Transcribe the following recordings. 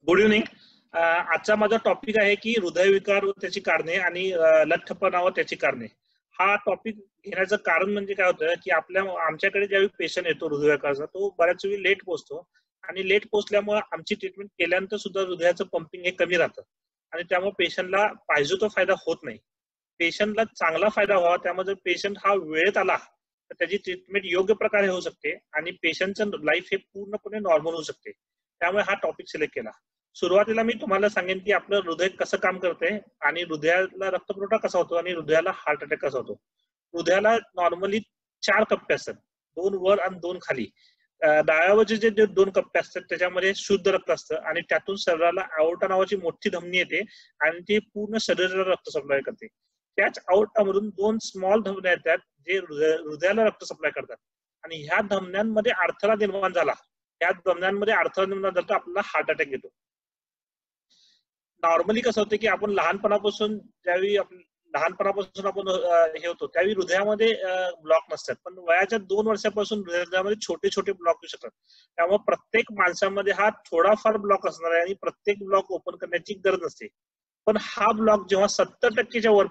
Good evening. आजचा माझा topic आहे की हृदयविकार व त्याची कारणे आणि लठ्ठपणा व त्याची कारणे. हा टॉपिक घेण्याचं कारण म्हणजे काय होतं की आमच्याकडे ज्यावेळी पेशंट येतो हृदयविकाराचा, तो बऱ्याच वेळी लेट पोहोचतो आणि लेट पोहोचल्यामुळे आमची ट्रीटमेंट केल्यानंतर सुद्धा हृदयाचं पंपिंग हे कमी राहतं आणि त्यामुळे पेशंटला पाहिजे तो फायदा होत नाही. पेशंटला चांगला फायदा व्हावा, त्यामध्ये पेशंट हा वेळेत आला तर त्याची ट्रीटमेंट योग्य प्रकारे होऊ शकते आणि पेशंटचं लाईफ हे पूर्णपणे नॉर्मल होऊ शकते. त्यामुळे हा टॉपिक सिलेक्ट केला. सुरुवातीला मी तुम्हाला सांगेन की आपलं हृदय कसं काम करते आणि हृदयाला रक्तपुरवठा कसा होतो आणि हृदयाला हार्ट अटॅक कसा होतो. हृदयाला नॉर्मली 4 कप्पे असतात, 2 वर आणि 2 खाली. डाव्यावरचे जे 2 कप्पे असतात त्याच्यामध्ये शुद्ध रक्त असतं आणि त्यातून शरीराला अओर्टा नावाची मोठी धमनी येते आणि ती पूर्ण शरीराला रक्त सप्लाय करते. त्याच अओर्टामधून 2 स्मॉल धमन्या येतात जे हृदयाला रक्त सप्लाय करतात आणि ह्या धमन्यांमध्ये अडथळा निर्माण झाला, त्या धमन्यांमध्ये अडथळा निर्माण झाला तर आपल्याला हार्ट अटॅक येतो. नॉर्मली कसं होतं की आपण लहानपणापासून आपण हे होतो त्यावेळी हृदयामध्ये ब्लॉक नसतात, पण वयाच्या 2 वर्षापासून हृदयामध्ये छोटे छोटे ब्लॉक येऊ शकतात. त्यामुळे प्रत्येक माणसामध्ये हा थोडाफार ब्लॉक असणार आहे आणि प्रत्येक ब्लॉक ओपन करण्याची गरज नसते. पण हा ब्लॉक जेव्हा 70%च्या वर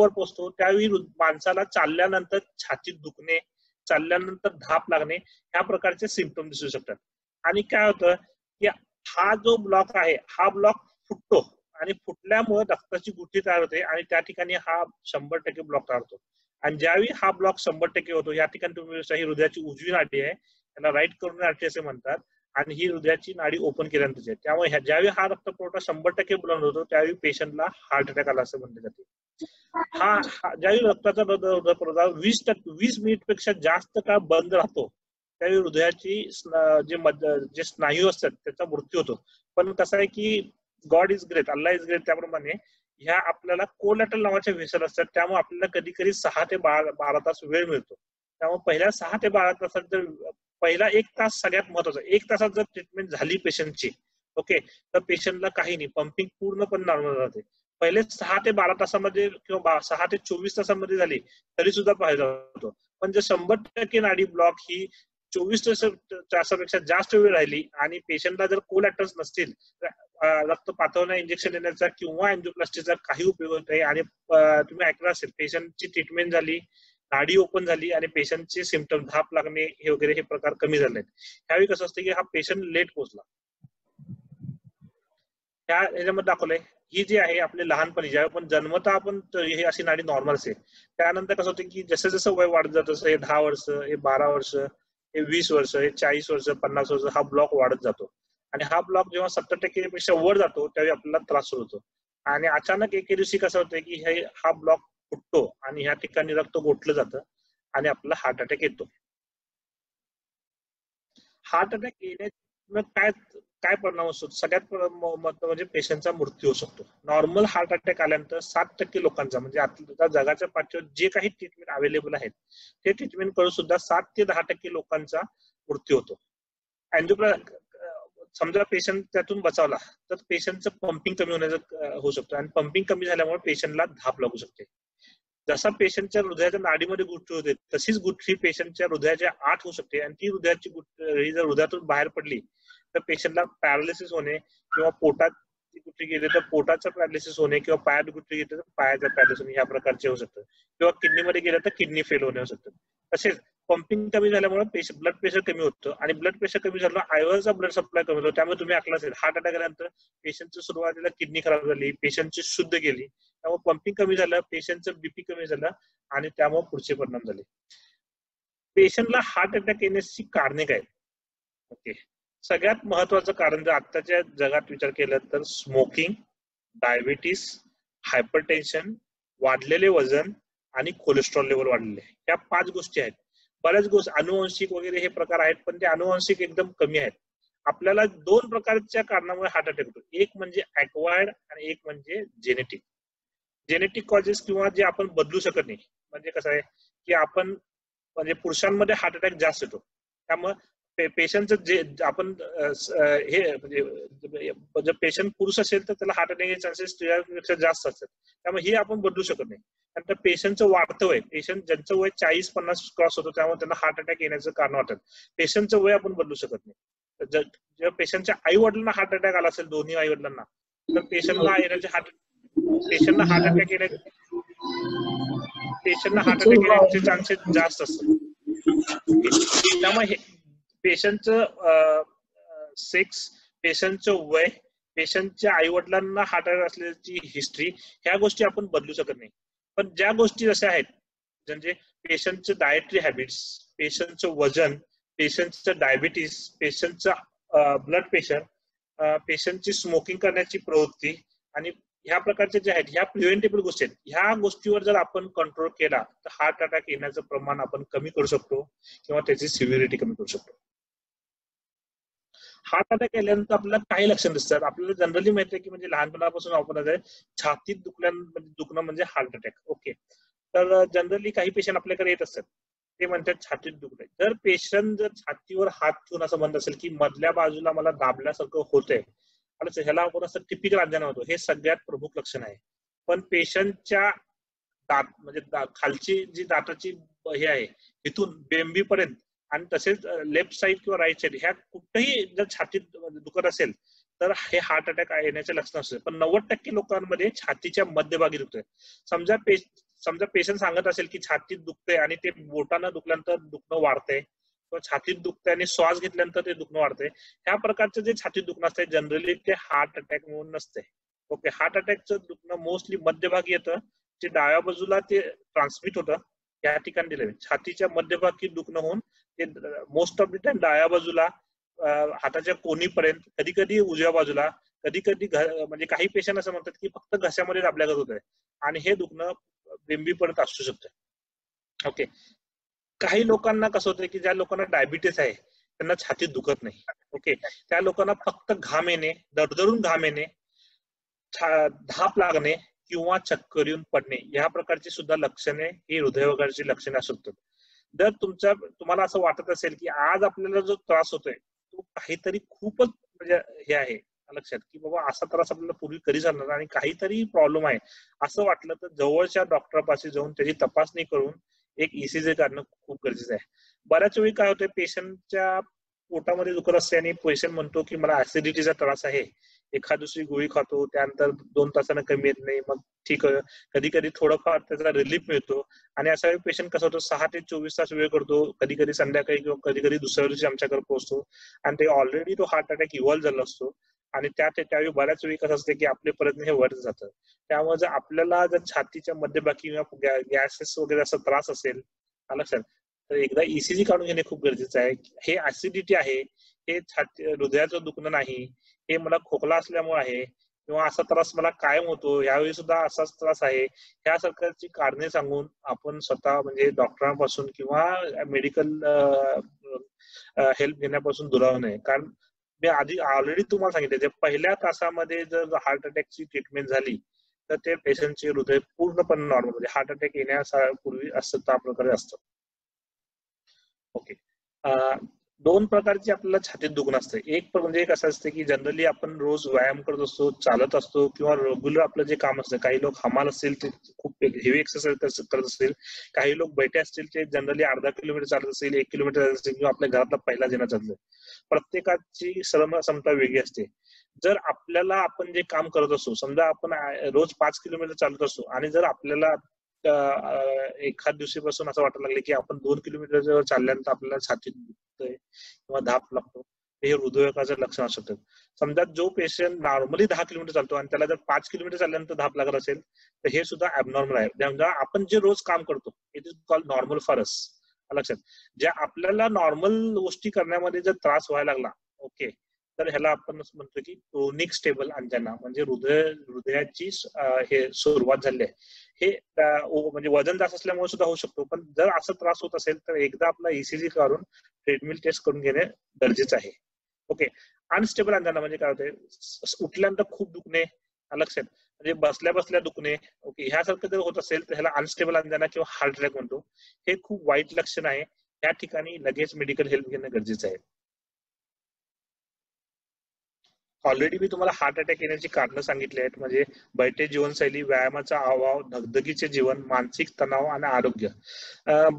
पोहोचतो, त्यावेळी माणसाला चालल्यानंतर छातीत दुखणे, चालल्यानंतर धाप लागणे ह्या प्रकारचे सिम्पटम दिसू शकतात. आणि काय होतं की हा जो ब्लॉक आहे हा ब्लॉक फुटतो आणि फुटल्यामुळे रक्ताची गुठी तयार होते आणि त्या ठिकाणी हा 100% ब्लॉक तयार होतो. आणि ज्यावेळी हा ब्लॉक 100% होतो, या ठिकाणी तुम्ही ही हृदयाची उजवी नाडी आहे, त्याला राईट करोनरी आर्टरी असे म्हणतात आणि ही हृदयाची नाडी ओपन केल्यानंतर, त्यामुळे ज्यावेळी हा रक्तपुरवठा 100% बंद होतो त्यावेळी पेशंटला हार्ट अटॅक आला असं म्हटलं जाते. ज्यावेळी रक्ताचा हृदयपुरवठा 20 मिनिट पेक्षा जास्त काळ बंद राहतो त्यावेळी हृदयाची जे स्नायू असतात त्याचा मृत्यू होतो. पण कसं आहे की God is great, Allah is great, त्याप्रमाणे ह्या आपल्याला कोलॅटरल नावाचे व्हेसल असतात, त्यामुळे आपल्याला कधी कधी 6 ते 12 तास वेळ मिळतो. त्यामुळे पहिल्या 6 ते 12 तासात जर पहिला 1 तास सगळ्यात महत्वाचा, 1 तासात जर ट्रीटमेंट झाली पेशंटची, ओके, तर पेशंटला काही नाही, पंपिंग पूर्णपणे नॉर्मल राहते. पहिले 6 ते 12 तासामध्ये किंवा 6 ते 24 तासामध्ये झाली तरी सुद्धा फायदा होतो. पण जर 100% नाडी ब्लॉक ही 24 तासापेक्षा जास्त वेळ राहिली आणि पेशंटला जर कोलॅटर्स नसतील, रक्त पातळण्या इंजेक्शन देण्याचा किंवा अँजिओप्लास्टीचा काही उपयोग होत नाही. आणि तुम्ही ऐकलं असेल, पेशंटची ट्रीटमेंट झाली, नाडी ओपन झाली आणि पेशंटचे सिम्पटम धाप लागणे हे वगैरे हे प्रकार कमी झाले. त्यावेळी कसं असतं की हा पेशंट लेट पोहोचला. ह्याच्यामध्ये दाखवलंय ही जी आहे आपले लहानपणी ज्यावेळी आपण जन्मता आपण हे अशी नाडी नॉर्मल असते. त्यानंतर कसं होतं की जसं जसं वय वाढत जातं, हे 10 वर्ष, हे 12 वर्ष, हे 20 वर्ष, हे 40 वर्ष, 50 वर्ष, हा ब्लॉक वाढत जातो. आणि हा ब्लॉक जेव्हा 70% पेक्षा वर जातो त्यावेळी आपल्याला त्रास सुरू होतो. आणि अचानक एके दिवशी कसं होतं की हा ब्लॉक फुटतो आणि ह्या ठिकाणी रक्त गोठलं जातं आणि आपल्याला हार्ट अटॅक येतो. हार्ट अटॅक येण्यात काय परिणाम असतो? सगळ्यात म्हणजे पेशंटचा मृत्यू होऊ शकतो. नॉर्मल हार्ट अटॅक आल्यानंतर 7% लोकांचा, म्हणजे आता जगाच्या पाठीवर जे काही ट्रीटमेंट अवेलेबल आहेत ते ट्रीटमेंट करून सुद्धा 7 ते 10% लोकांचा मृत्यू होतो. समजा पेशंट त्यातून बचावला तर पेशंटचं पंपिंग कमी होण्याचं होऊ शकतं आणि पंपिंग कमी झाल्यामुळे पेशंटला धाप लागू शकते. जसा पेशंटच्या हृदयाच्या नाडीमध्ये गुठळी होते तशीच गुठळी पेशंटच्या हृदयाच्या आत होऊ शकते आणि ती हृदयाची गुठळी जर हृदयातून बाहेर पडली तर पेशंटला पॅरालिसिस होणे, किंवा पोटात गुठळी गेली तर पोटाचं पॅरालिसिस होणे, किंवा पायात गुठळी गेली तर पायाचा पॅरालिसिस होणे, या प्रकारचे होऊ शकतं. किंवा किडनीमध्ये गेलं तर किडनी फेल होणे होऊ शकतं. तसेच पंपिंग कमी झाल्यामुळे ब्लड प्रेशर कमी होतं आणि ब्लड प्रेशर कमी झालं आयर्नचा ब्लड सप्लाय कमी होतो. त्यामुळे तुम्ही ऐकलं असेल हार्ट अटॅक आल्यानंतर पेशंटची सुरुवातीला किडनी खराब झाली, पेशंटची शुद्ध गेली, त्यामुळे पंपिंग कमी झालं, पेशंटचं बीपी कमी झालं आणि त्यामुळे पुढचे परिणाम झाले. पेशंटला हार्ट अटॅक येण्याची कारणे काय? ओके, सगळ्यात महत्वाचं कारण जर आताच्या जगात विचार केला तर स्मोकिंग, डायबिटीस, हायपरटेन्शन, वाढलेले वजन आणि कोलेस्ट्रॉल लेवल वाढलेले, या 5 गोष्टी आहेत. बऱ्याच गोष्टी अनुवंशिक वगैरे हे प्रकार आहेत, पण ते अनुवंशिक एकदम कमी आहेत. आपल्याला 2 प्रकारच्या कारणामुळे हार्ट अटॅक होतो, एक म्हणजे ॲक्वायर्ड आणि एक म्हणजे जेनेटिक. जेनेटिक कॉजेस किंवा जे आपण बदलू शकत नाही, म्हणजे कसं आहे की आपण म्हणजे पुरुषांमध्ये हार्ट अटॅक जास्त येतो. त्यामुळे पेशंटचं जे आपण हे म्हणजे जर पेशंट पुरुष असेल तर त्याला हार्ट अटॅकचे चान्सेस स्त्रियांपेक्षा जास्त असतात. त्यामुळे हे आपण बदलू शकत नाही. नंतर पेशंटचं वाढतं वय, पेशंट ज्यांचं वय 40-50 क्रॉस होतं त्यामुळे त्यांना हार्ट अटॅक येण्याचं कारण वाटतं. पेशंटचं वय आपण बदलू शकत नाही. जर पेशंटच्या आई वडिलांना हार्ट अटॅक आला असेल, दोन्ही आई वडिलांना, तर पेशंटला हार्ट अटॅक येण्याचे चान्सेस जास्त असतात. त्यामुळे पेशंटचं सेक्स, पेशंटचं वय, पेशंटच्या आई वडिलांना हार्ट अटॅक असल्याची हिस्ट्री, ह्या गोष्टी आपण बदलू शकत नाही. पण ज्या गोष्टी अशा आहेत म्हणजे पेशंटचं डायटरी हॅबिट्स, पेशंटचं वजन, पेशंटचं डायबिटीस, पेशंटचं ब्लड प्रेशर, पेशंटची स्मोकिंग करण्याची प्रवृत्ती आणि ह्या प्रकारचे जे आहेत ह्या प्रिव्हेंटेबल गोष्टी आहेत. ह्या गोष्टीवर जर आपण कंट्रोल केला तर हार्ट अटॅक येण्याचं प्रमाण आपण कमी करू शकतो किंवा त्याची सिव्हिरिटी कमी करू शकतो. हार्ट अटॅक आल्यानंतर आपल्याला काही लक्षण दिसतात. आपल्याला जनरली माहिती आहे की म्हणजे लहानपणापासून आपण छातीत दुखणं म्हणजे हार्ट अटॅक. ओके, तर जनरली काही पेशंट आपल्याकडे येत असतात, ते म्हणतात छातीत दुखणं. जर पेशंट जर छातीवर हात ठेवून असं म्हणत असेल की मधल्या बाजूला मला दाबल्यासारखं होतंय, ह्याला आपण असं टिपिकल अंजाना होतो, हे सगळ्यात प्रमुख लक्षण आहे. पण पेशंटच्या दात म्हणजे खालची जी दाताची हे आहे इथून बेंबीपर्यंत आणि तसेच लेफ्ट साईड किंवा राईट साईड ह्या कुठेही जर छातीत दुखत असेल तर हे हार्ट अटॅक येण्याचे लक्षण असते. पण 90% लोकांमध्ये छातीच्या मध्यभागी दुखतंय. समजा पेशंट सांगत असेल की छातीत दुखतंय आणि ते बोटानं दुखल्यानंतर दुखणं वाढतंय किंवा छातीत दुखतंय आणि श्वास घेतल्यानंतर ते दुखणं वाढतंय, ह्या प्रकारचं जे छातीत दुखणं असतंय जनरली ते हार्ट अटॅक म्हणून नसते. ओके, हार्ट अटॅकचं दुखणं मोस्टली मध्यभागी येतं, जे डाव्या बाजूला ते ट्रान्समिट होतं, या ठिकाणी दिलं. छातीच्या मध्यभागी दुखणं होऊन ते मोस्ट ऑफ द टाइम डाव्या बाजूला हाताच्या कोणीपर्यंत, कधी कधी उजव्या बाजूला, कधी कधी म्हणजे काही पेशंट असं म्हणतात की फक्त घशामध्ये दाबल्यागत होत आहे आणि हे दुखणं बेंबीपर्यंत असू शकतं. ओके, काही लोकांना कसं होतं की ज्या लोकांना डायबिटीस आहे त्यांना छातीत दुखत नाही. ओके, त्या लोकांना फक्त घाम येणे, दरदरून घाम येणे, धाप लागणे किंवा चक्कर येऊन पडणे या प्रकारची सुद्धा लक्षणे ही हृदयविकाराची लक्षणे असू शकतात. जर तुम्हाला असं वाटत असेल की आज आपल्याला जो त्रास होतोय तो काहीतरी खूपच म्हणजे हे आहे लक्षात की बाबा असा त्रास आपल्याला पूर्वी कधी झाला आणि काहीतरी प्रॉब्लेम आहे असं वाटलं तर जवळच्या डॉक्टरपाशी जाऊन त्याची तपासणी करून एक ईसीजी काढणं खूप गरजेचं आहे. बऱ्याच वेळी काय होतंय, पेशंटच्या पोटामध्ये दुखत असते आणि पेशंट म्हणतो की मला ऍसिडिटीचा त्रास आहे, एखाद दुसरी गोळी खातो, त्यानंतर 2 तासानं कमी येत नाही, मग ठीक आहे, कधी कधी थोडंफार त्याचा रिलीफ मिळतो आणि असा पेशंट कसं होतो 6 ते 24 तास वेळ करतो, कधी कधी संध्याकाळी किंवा कधी कधी दुसऱ्या दिवशी आमच्याकडे पोहोचतो आणि ते ऑलरेडी तो हार्ट अटॅक इव्हॉल्व्ह झाला असतो आणि त्यावेळी बऱ्याच वेळी कसं असतं की आपले प्रयत्न हे वाढत जातं. त्यामुळे जर आपल्याला जर छातीच्या मध्यभागी किंवा गॅसेस वगैरे असा त्रास असेल लक्षात, तर एकदा ईसीजी काढून घेणे खूप गरजेचं आहे. हे ऍसिडिटी आहे, हे हृदयाचं दुखणं नाही, हे मला खोकला असल्यामुळे आहे किंवा असा त्रास मला कायम होतो, यावेळी सुद्धा असाच त्रास आहे, ह्या सरकारची कारणे सांगून आपण स्वतः म्हणजे डॉक्टरांपासून किंवा मेडिकल हेल्प घेण्यापासून दुरावू नये. कारण मी आधी ऑलरेडी तुम्हाला सांगितलं पहिल्या तासामध्ये जर हार्ट अटॅकची ट्रीटमेंट झाली तर ते पेशंटचे हृदय पूर्णपणे नॉर्मल म्हणजे हार्ट अटॅक येण्यापूर्वी असं त्या प्रकारे असतं. ओके, 2 प्रकारची आपल्याला छातीत दुखणं असतं. एक म्हणजे कसं असतं की जनरली आपण रोज व्यायाम करत असतो, चालत असतो किंवा रेग्युलर आपलं जे काम असतं, काही लोक हमाल असतील ते खूप हेवी एक्सरसाइज करत असतील, काही लोक बैठे असतील ते जनरली अर्धा किलोमीटर चालत असतील, 1 किलोमीटर चालत असतील किंवा आपल्या घरातला पहिला देणं चालतं. प्रत्येकाची क्षमता वेगळी असते. जर आपल्याला आपण जे काम करत असतो, समजा आपण रोज 5 किलोमीटर चालत असतो आणि जर आपल्याला एखाद दिवशीपासून असं वाटायला लागले की आपण 2 किलोमीटर जर चालल्यानंतर आपल्याला छातीत दुखतंय किंवा धाप लागतो, हे हृदयविकाराचं लक्षण असू शकतं. समजा जो पेशंट नॉर्मली 10 किलोमीटर चालतो आणि त्याला जर 5 किलोमीटर चालल्यानंतर धाप लागत असेल तर हे सुद्धा ऍबनॉर्मल आहे. म्हणजे आपण जे रोज काम करतो it is called normal for us. लक्षात, ज्या आपल्याला नॉर्मल गोष्टी करण्यामध्ये जर त्रास व्हायला लागला, ओके, तर ह्याला आपण म्हणतो की क्रोनिक स्टेबल अंजाना म्हणजे हृदयाची हे सुरुवात झाली आहे. हे म्हणजे वजन जास्त असल्यामुळे सुद्धा होऊ शकतो. पण जर असा त्रास होत असेल तर एकदा आपला ईसीजी काढून ट्रेडमिल टेस्ट करून घेणे गरजेचं आहे. ओके, अनस्टेबल अंजाना म्हणजे काय होते, उठल्यानंतर खूप दुखणे, लक्षात म्हणजे बसल्या बसल्या दुखणे, ओके, ह्यासारखं जर होत असेल तर ह्याला अनस्टेबल अंजाना किंवा हार्ट अटॅक म्हणतो. हे खूप वाईट लक्षण आहे, त्या ठिकाणी लगेच मेडिकल हेल्प घेणं गरजेचं आहे. ऑलरेडी मी तुम्हाला हार्ट अटॅक येण्याची कारणं सांगितली आहेत, म्हणजे बैठे जीवनशैली, व्यायामाचा अभाव, धगधगीचे जीवन, मानसिक तणाव आणि आरोग्य.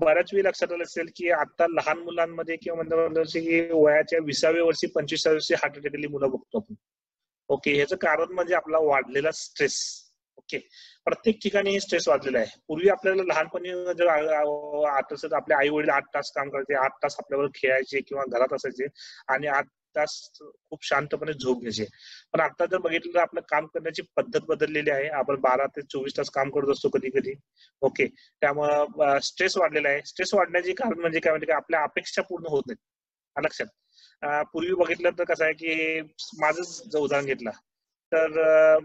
बऱ्याच वेळी लक्षात आलं असेल की आता लहान मुलांमध्ये किंवा की वयाच्या 20व्या वर्षी 25व्या वर्षी हार्ट अटॅकली मुलं बघतो आपण. ओके, ह्याचं कारण म्हणजे आपला वाढलेला स्ट्रेस. ओके, प्रत्येक ठिकाणी स्ट्रेस वाढलेला आहे. पूर्वी आपल्याला लहानपणी जर आता आपले आई वडील 8 तास काम करायचे, 8 तास आपल्याबरोबर खेळायचे किंवा घरात असायचे आणि 8 तास खूप शांतपणे झोप घ्यायचे. पण आता जर बघितलं तर आपलं काम करण्याची पद्धत बदललेली आहे. आपण 12 ते 24 तास काम करत असतो कधी कधी. ओके, त्यामुळं स्ट्रेस वाढलेला आहे. स्ट्रेस वाढण्याचे कारण म्हणजे काय, म्हणजे आपल्या अपेक्षा पूर्ण होत नाहीत. लक्षात, पूर्वी बघितलं तर कसं आहे की माझंच जर उदाहरण घेतलं तर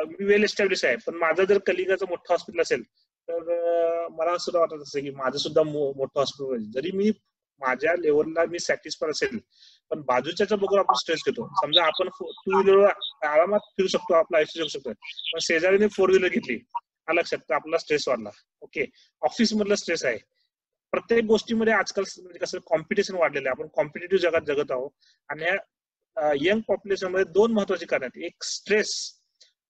मी वेल एस्टॅब्लिश आहे, पण माझं जर कलिगाचं मोठं हॉस्पिटल असेल तर मला सुद्धा वाटत असतं की माझं सुद्धा मोठं हॉस्पिटल पाहिजे. जरी मी माझ्या लेवलला मी सॅटिस्फाय असेल, पण बाजूच्या बघून आपण स्ट्रेस घेतो. समजा आपण 2 व्हीलर आरामात फिरू शकतो, आपलं आयुष्य जगू शकतो, पण शेजारीने 4 व्हीलर घेतली, लक्षात, तर आपला स्ट्रेस वाढला. ओके, ऑफिस मधला स्ट्रेस आहे. प्रत्येक गोष्टीमध्ये आजकाल म्हणजे कसं कॉम्पिटिशन वाढलेलं आहे. आपण कॉम्पिटेटिव्ह जगात जगत आहोत आणि यंग पॉप्युलेशन मध्ये 2 महत्वाची कारण आहेत. एक स्ट्रेस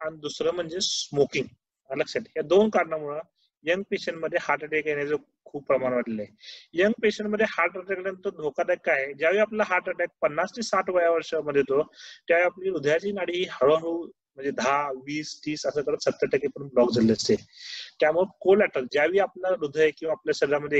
आणि दुसरं म्हणजे स्मोकिंग. लक्षात, या 2 कारणामुळे यंग पेशंट मध्ये हार्ट अटॅक येण्याचं खूप प्रमाण वाढलेलं आहे. यंग पेशंट मध्ये हार्ट अटॅक नंतर धोकादायक काय आहे, ज्यावेळी आपला हार्ट अटॅक 50 ते 60 वर्षामध्ये येतो त्यावेळी आपली हृदयाची नाडी हळूहळू म्हणजे 10, 20, 30 असं करत 70% पर्यंत ब्लॉक झाले असते. त्यामुळे कोलॅटरल, ज्यावेळी आपलं हृदय किंवा आपल्या शरीरामध्ये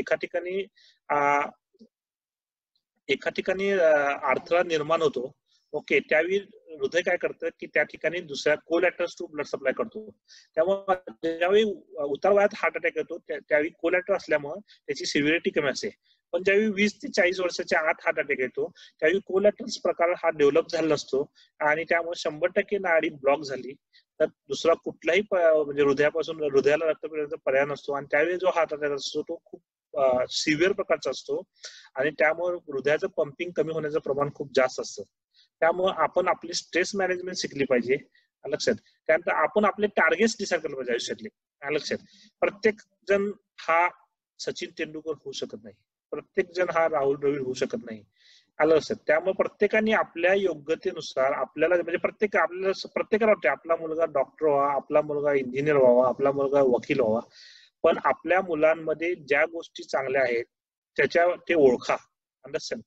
एका ठिकाणी अडथळा निर्माण होतो, ओके, त्यावेळी हृदय काय करतं की त्या ठिकाणी दुसऱ्या कोलॅटरल्स टू ब्लड सप्लाय करतो. त्यामुळे ज्यावेळी उतार वयात हार्ट अटॅक येतो त्यावेळी कोलॅटर असल्यामुळे त्याची सिव्हिरिटी कमी असते. पण ज्यावेळी 20 ते 40 वर्षाच्या आत हार्ट अटॅक येतो त्यावेळी कोलॅटरल्स प्रकार हा डेव्हलप झाला नसतो आणि त्यामुळे 100% नाडी ब्लॉक झाली तर दुसरा कुठलाही म्हणजे हृदयाला रक्त पिण्याचा पर्याय नसतो आणि त्यावेळी जो हार्ट अटॅक असतो तो खूप सिव्हिअर प्रकारचा असतो आणि त्यामुळे हृदयाचं पंपिंग कमी होण्याचं प्रमाण खूप जास्त असतं. त्यामुळे आपण आपली स्ट्रेस मॅनेजमेंट शिकली पाहिजे. लक्षात, त्यानंतर आपण आपले टार्गेट्स डिसाईड केले पाहिजे आयुष्यातले. लक्षात, प्रत्येक जण हा सचिन तेंडुलकर होऊ शकत नाही, प्रत्येक जण हा राहुल द्रविड होऊ शकत नाही. आलं लक्षात. त्यामुळे प्रत्येकाने आपल्या योग्यतेनुसार आपल्याला म्हणजे प्रत्येकाला वाटते आपला मुलगा डॉक्टर व्हावा, आपला मुलगा इंजिनियर व्हावा, आपला मुलगा वकील व्हावा, पण आपल्या मुलांमध्ये ज्या गोष्टी चांगल्या आहेत त्याच्या ते ओळखा. अंडरस्टँड,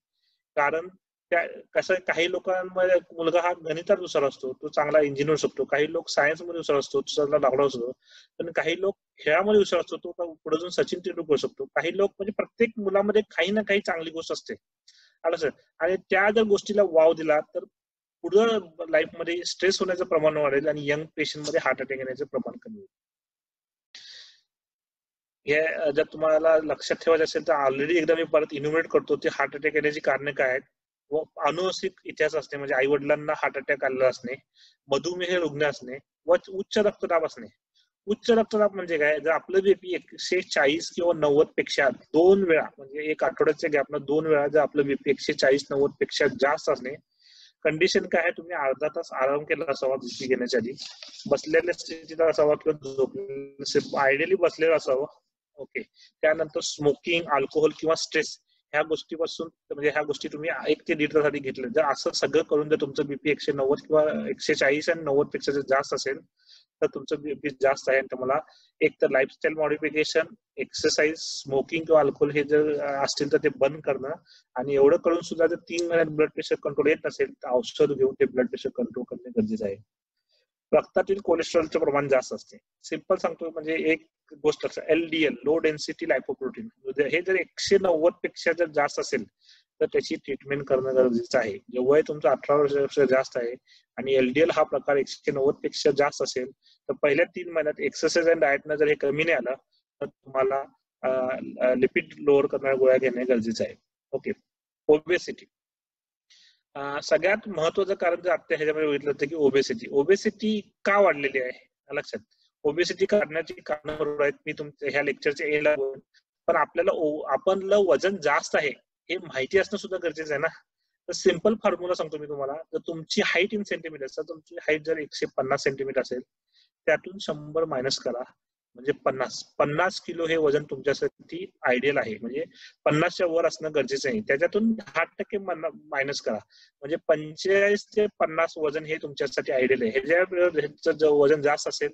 कारण त्या कसं काही लोकांमध्ये मुलगा हा गणितात हुशार असतो, तो चांगला इंजिनियर शकतो, काही लोक सायन्स मध्ये हुशार असतो, तो चांगला डॉक्टर असतो, पण काही लोक खेळामध्ये हुशार असतो, तो पुढे जाऊन सचिन तेंडुलकर शकतो. काही लोक म्हणजे प्रत्येक मुलामध्ये काही ना काही चांगली गोष्ट असते. आणि त्या जर गोष्टीला वाव दिला तर पुढं लाईफ मध्ये स्ट्रेस होण्याचं प्रमाण वाढेल आणि यंग पेशंट मध्ये हार्ट अटॅक येण्याचं प्रमाण कमी होईल. हे जर तुम्हाला लक्षात ठेवायचं असेल तर ऑलरेडी एकदा मी परत इन्युमरेट करतो ते हार्ट अटॅक येण्याची कारण काय आहेत. व अनुवंशिक इतिहास असणे म्हणजे आई वडिलांना हार्ट अटॅक आलेला असणे, मधुमेह रुग्ण असणे व उच्च रक्तदाब असणे. उच्च रक्तदाब म्हणजे काय, जर आपलं बीपी 140 किंवा 90 पेक्षा 2 वेळा म्हणजे एक आठवड्याच्या गॅपनं 2 वेळा जर आपलं बीपी 140-90 पेक्षा जास्त असणे, कंडिशन काय आहे, तुम्ही अर्धा तास आराम केला असावा बीपी घेण्याच्या आधी, बसलेल्या स्थितीत असावा किंवा झोपलेल्या, आयडियली बसलेला असावं. ओके, त्यानंतर स्मोकिंग, अल्कोहोल किंवा स्ट्रेस ह्या गोष्टीपासून म्हणजे ह्या गोष्टी तुम्ही 1 ते 1.5 तासासाठी घेतल्या, जर असं सगळं करून जर तुमचं बीपी 190 किंवा 140 आणि 90 पेक्षा जर जास्त असेल तर तुमचं बीपी जास्त आहे. तुम्हाला एक तर लाईफस्टाईल मॉडिफिकेशन, एक्सरसाइज, स्मोकिंग किंवा अल्कोहोल हे जर असतील तर ते बंद करणं आणि एवढं करून सुद्धा जर 3 महिन्यात ब्लड प्रेशर कंट्रोल येत नसेल तर औषध घेऊन ते ब्लड प्रेशर कंट्रोल करणे गरजेचं आहे. रक्तातील कोलेस्ट्रॉलचं प्रमाण जास्त असते. सिंपल सांगतो म्हणजे एक गोष्ट असं, LDL लो डेन्सिटी लायपोप्रोटीन हे जर 190 पेक्षा जर जास्त असेल तर त्याची ट्रीटमेंट करणं गरजेचं आहे. जेव्हा तुमचं 18 वर्षापेक्षा जास्त आहे आणि LDL हा प्रकार 190 पेक्षा जास्त असेल तर पहिल्या 3 महिन्यात एक्सरसाइज आणि डाएटनं जर हे कमी नाही आलं तर तुम्हाला लिपिड लोअर करणाऱ्या गोळ्या घेणे गरजेचं आहे. ओके, ओबेसिटी सगळ्यात महत्वाचं कारण जर आता ह्याच्यामध्ये बघितलं होतं की ओबेसिटी का वाढलेली आहे लक्षात. ओबेसिटी करण्याची कारण बरोबर आहेत, मी तुमच्या ह्या लेक्चरच्या एला पण आपल्याला आपलं वजन जास्त आहे हे माहिती असणं सुद्धा गरजेचं आहे ना. तर सिंपल फॉर्म्युला सांगतो मी तुम्हाला, जर तुमची हाईट इन सेंटीमीटर, तुमची हाईट जर 150 सेंटीमीटर असेल त्यातून 100 मायनस करा म्हणजे 50 किलो हे वजन तुमच्यासाठी आयडियल आहे. म्हणजे 50च्या वर असणं गरजेचं आहे. त्याच्यातून 10% मायनस करा. म्हणजे 45 ते 50 वजन हे तुमच्यासाठी आयडियल आहे. ह्याचं जर वजन जास्त असेल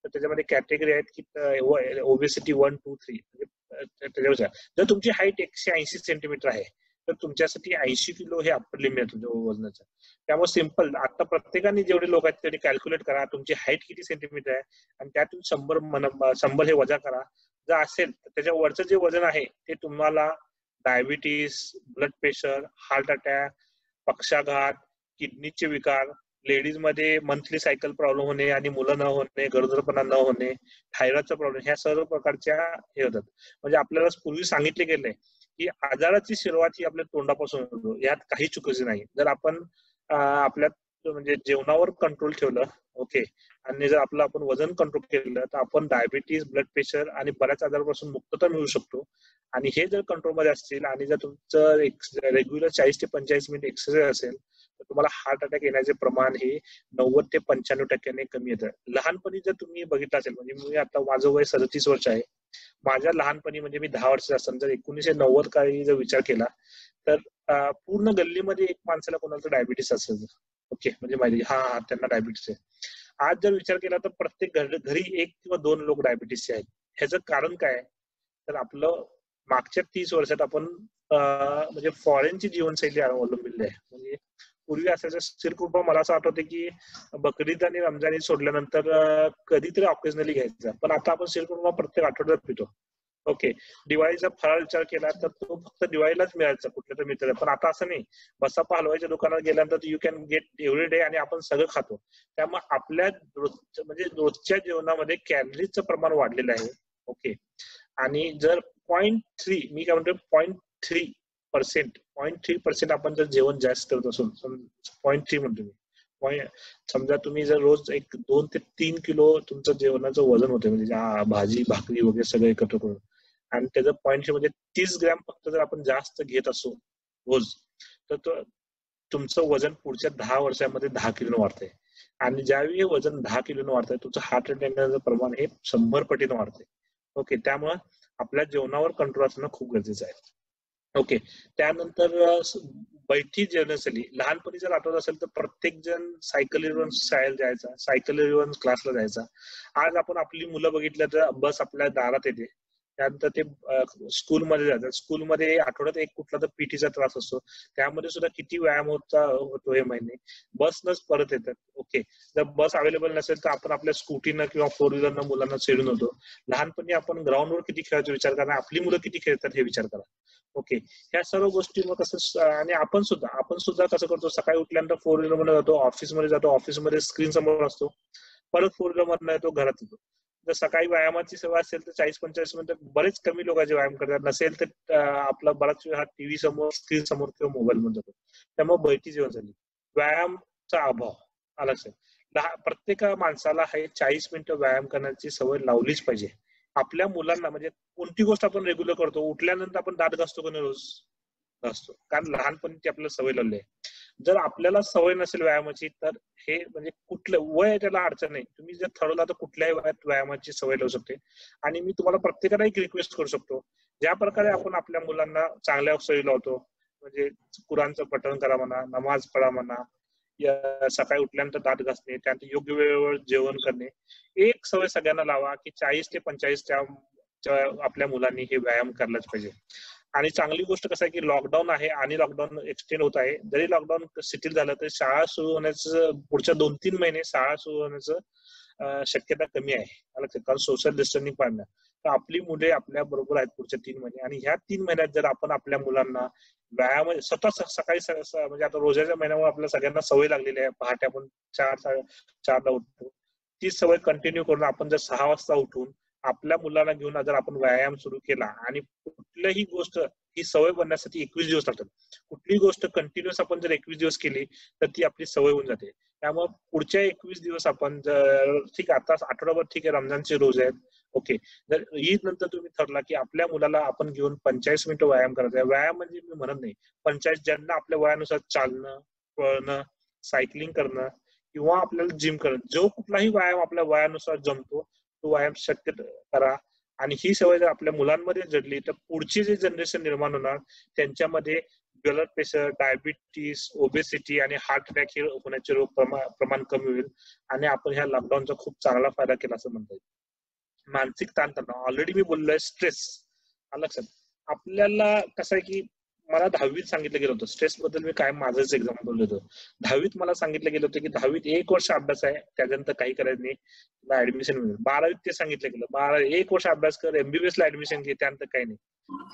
तर त्याच्यामध्ये कॅटेगरी आहेत की ओबेसिटी 1, 2, 3 त्याच्यावर. जर तुमची हाईट 180 सेंटीमीटर आहे तर तुमच्यासाठी 80 किलो हे अप्पर लिमिट आहे तुमच्या वजनाचं. त्यामुळे सिंपल, आता प्रत्येकाने जेवढे लोक आहेत तेवढे कॅल्क्युलेट करा तुमची हाईट किती सेंटीमीटर आहे आणि त्यातून 100 हे वजा करा. जर असेल तर त्याच्या वरचं जे वजन आहे ते तुम्हाला diabetes, blood pressure, heart attack, पक्षाघात, किडनीचे विकार, लेडीज मध्ये मंथली सायकल प्रॉब्लेम होणे आणि मुलं न होणे, गरोदरपणा न होणे, थायरॉइडचा प्रॉब्लेम, ह्या सर्व प्रकारच्या हे होतात. म्हणजे आपल्याला पूर्वी सांगितले गेले की आजाराची सुरुवात ही आपल्या तोंडापासून होतो, यात काही चुकीचे नाही. जर आपण आपल्या म्हणजे जेवणावर कंट्रोल ठेवलं, ओके, आणि जर आपलं आपण वजन कंट्रोल केलं तर आपण डायबिटीज, ब्लड प्रेशर आणि बऱ्याच आजारापासून मुक्तता मिळू शकतो. आणि हे जर कंट्रोलमध्ये असतील आणि जर तुमचं रेग्युलर 40 ते 45 मिनिट एक्सरसाइज असेल तर तुम्हाला हार्ट अटॅक येण्याचे प्रमाण हे 90 ते 95% कमी येतं. लहानपणी जर तुम्ही बघितलं असेल, म्हणजे मी आता माझं वय 37 वर्ष आहे, माझ्या लहानपणी म्हणजे मी 10 वर्षाचा असताना जर 1990 काळी जर विचार केला तर पूर्ण गल्लीमध्ये एक माणसाला कोणाला डायबिटीस असेल, ओके, म्हणजे माहिती हा त्यांना डायबिटीस आहे. आज जर विचार केला तर प्रत्येक घरी 1 किंवा 2 लोक डायबिटीसचे आहेत. ह्याचं कारण काय? तर आपलं मागच्या 30 वर्षात आपण म्हणजे फॉरेनची जीवनशैली अवलंबिली आहे. म्हणजे पूर्वी असायचं शिरकुर्मा, मला असं आठवतं की बकरीद आणि रमजान सोडल्यानंतर कधीतरी ऑकेजनली घ्यायचा, पण आता आपण शिरकुर्मा प्रत्येक आठवड्यात पितो. ओके, दिवाळीचा फराळ विचार केला तर तो फक्त दिवाळीलाच मिळायचा कुठल्या तरी मित्राला, पण आता असं नाही. बसापा हलवाईच्या दुकानात गेल्यानंतर you can get every day आणि आपण सगळं खातो. त्यामुळे आपल्या म्हणजे रोजच्या जेवणामध्ये कॅलरीजचं प्रमाण वाढलेलं आहे. ओके, आणि जर 0.3, मी काय म्हणतो 0.3% आपण जर जेवण जास्त करत असो, 0.3 म्हणतो मी, समजा तुम्ही जर रोज 2 ते 3 किलो तुमचं जेवणाचं वजन होतं, म्हणजे भाजी भाकरी वगैरे सगळं एकत्र करून, आणि त्याचं 0.3 म्हणजे 30 ग्रॅम फक्त जर आपण जास्त घेत असो रोज, तर तुमचं वजन पुढच्या 10 वर्षामध्ये 10 किलो वाढतंय. आणि ज्यावेळी हे वजन 10 किलो वाढतंय तुमचं हार्ट अटॅक येण्याचं प्रमाण हे 100 पटीनं वाढतंय. ओके, त्यामुळे आपल्या जेवणावर कंट्रोल असणं खूप गरजेचं आहे. ओके, त्यानंतर बैठी जीवनशैली. लहानपणी जर आठवत असेल तर प्रत्येक जण सायकलीवर शाळेला जायचा, सायकलीवर क्लासला जायचा. आज आपण आपली मुलं बघितलं तर बस आपल्या दारात येते, त्यानंतर ते स्कूलमध्ये जातात. स्कूलमध्ये आठवड्यात एक कुठला तर पीटीचा त्रास असतो, त्यामध्ये सुद्धा किती व्यायाम होतो हे महिने. बसनच परत येतात. ओके, जर बस अवेलेबल नसेल तर आपण आपल्या स्कूटीनं किंवा 4 व्हीलरनं मुलांना चढून होतो. लहानपणी आपण ग्राउंडवर किती खेळायचो विचार करा, आपली मुलं किती खेळतात हे विचार करा. ओके, ह्या सर्व गोष्टी मग कसं, आणि आपण सुद्धा कसं करतो, सकाळी उठल्यानंतर 4 व्हीलर मध्ये जातो, ऑफिसमध्ये जातो, ऑफिसमध्ये स्क्रीन समोर असतो, परत 4 व्हीलर मधनं येतो, घरात येतो. जर सकाळी व्यायामाची सवय असेल तर 40-45 मिनिटं बरेच कमी लोकांचे व्यायाम करतात, नसेल तर आपला बराच वेळ हा टीव्ही समोर, स्क्रीन समोर किंवा मोबाईल मध्ये जातो. त्यामुळे बैठी जेवण झाली, व्यायामचा अभाव आला असेल. प्रत्येक माणसाला हे 40 मिनिटं व्यायाम करण्याची सवय लावलीच पाहिजे. आपल्या मुलांना, म्हणजे कोणती गोष्ट आपण रेग्युलर करतो, उठल्यानंतर आपण दात घासतो का नाही? रोज घासतो, कारण लहानपणी ती आपल्याला सवय लावली आहे. जर आपल्याला सवय नसेल व्यायामाची तर हे म्हणजे कुठलं वय त्याला अडचण नाही, तुम्ही जर ठरवला तर कुठल्याही वयात व्यायामाची सवय लावू शकते. आणि मी तुम्हाला प्रत्येकाला एक रिक्वेस्ट करू शकतो, ज्या प्रकारे आपण आपल्या मुलांना चांगल्या सवयी लावतो, म्हणजे कुराणचं पठण करा म्हणा, नमाज पढा म्हणा, या सकाळी उठल्यानंतर दात घासणे, त्यानंतर योग्य वेळेवर जेवण करणे, एक सवय सगळ्यांना लावा की 40 ते 45 आपल्या मुलांनी हे व्यायाम करायलाच पाहिजे. आणि चांगली गोष्ट कसं आहे की लॉकडाऊन आहे आणि लॉकडाऊन एक्सटेंड होत आहे. जरी लॉकडाऊन शिथिल झालं तरी शाळा सुरू होण्याचं पुढच्या 2-3 महिने शाळा सुरू होण्याचं शक्यता कमी आहे, कारण सोशल डिस्टन्सिंग पाळणं. तर आपली मुले आपल्या बरोबर आहेत पुढच्या 3 महिने, आणि ह्या 3 महिन्यात जर आपण आपल्या मुलांना व्यायाम स्वतः सकाळी, म्हणजे आता रोजाच्या महिन्यामुळे आपल्या सगळ्यांना सवय लागलेली आहे, पहाटे आपण 4-4:30ला उठतो, ती सवय कंटिन्यू करून आपण जर 6 वाजता उठून आपल्या मुलांना घेऊन जर आपण व्यायाम सुरू केला, आणि कुठल्याही गोष्ट ही सवय बनण्यासाठी 21 दिवस लागतात, कुठलीही गोष्ट कंटिन्युअस आपण जर 21 दिवस केली तर ती आपली सवय होऊन जाते. त्यामुळे पुढच्या 21 दिवस आपण जर, ठीक आहे आता आठवडाभर ठीक आहे रमजानचे रोज आहेत, ओके, जर ईद नंतर तुम्ही ठरला की आपल्या मुलाला आपण घेऊन 45 मिनिटं व्यायाम करायचा आहे, व्यायाम म्हणजे मी म्हणत नाही 45, ज्यांना आपल्या वयानुसार चालणं, पळणं, सायकलिंग करणं किंवा आपल्याला जिम करणं, जो कुठलाही व्यायाम आपल्या वयानुसार जमतो तो व्यायाम शक्य करा. आणि ही सवय जर आपल्या मुलांमध्ये जडली तर पुढची जे जनरेशन निर्माण होणार त्यांच्यामध्ये ब्लड प्रेशर, डायबिटीस, ओबेसिटी आणि हार्ट अटॅक हे होण्याचे रोग प्रमाण कमी होईल. आणि आपण ह्या लॉकडाऊनचा खूप चांगला फायदा केला असं म्हणता येईल. मानसिक ताणतणाव ऑलरेडी मी बोललोय, स्ट्रेस लक्षात. आपल्याला कसं आहे की मला 10वीत सांगितलं गेलं होतं स्ट्रेस बद्दल. मी काय माझंच एक्झाम्पल देतो. 10वीत मला सांगितलं गेलं होतं की 10वीत 1 वर्ष अभ्यास आहे, त्याच्यानंतर काही करायचं नाही, तुला ऍडमिशन मिळेल. 12वीत ते सांगितलं गेलं 1 वर्ष अभ्यास कर, एमबीबीएस ला ऍडमिशन घे, त्यानंतर काही नाही.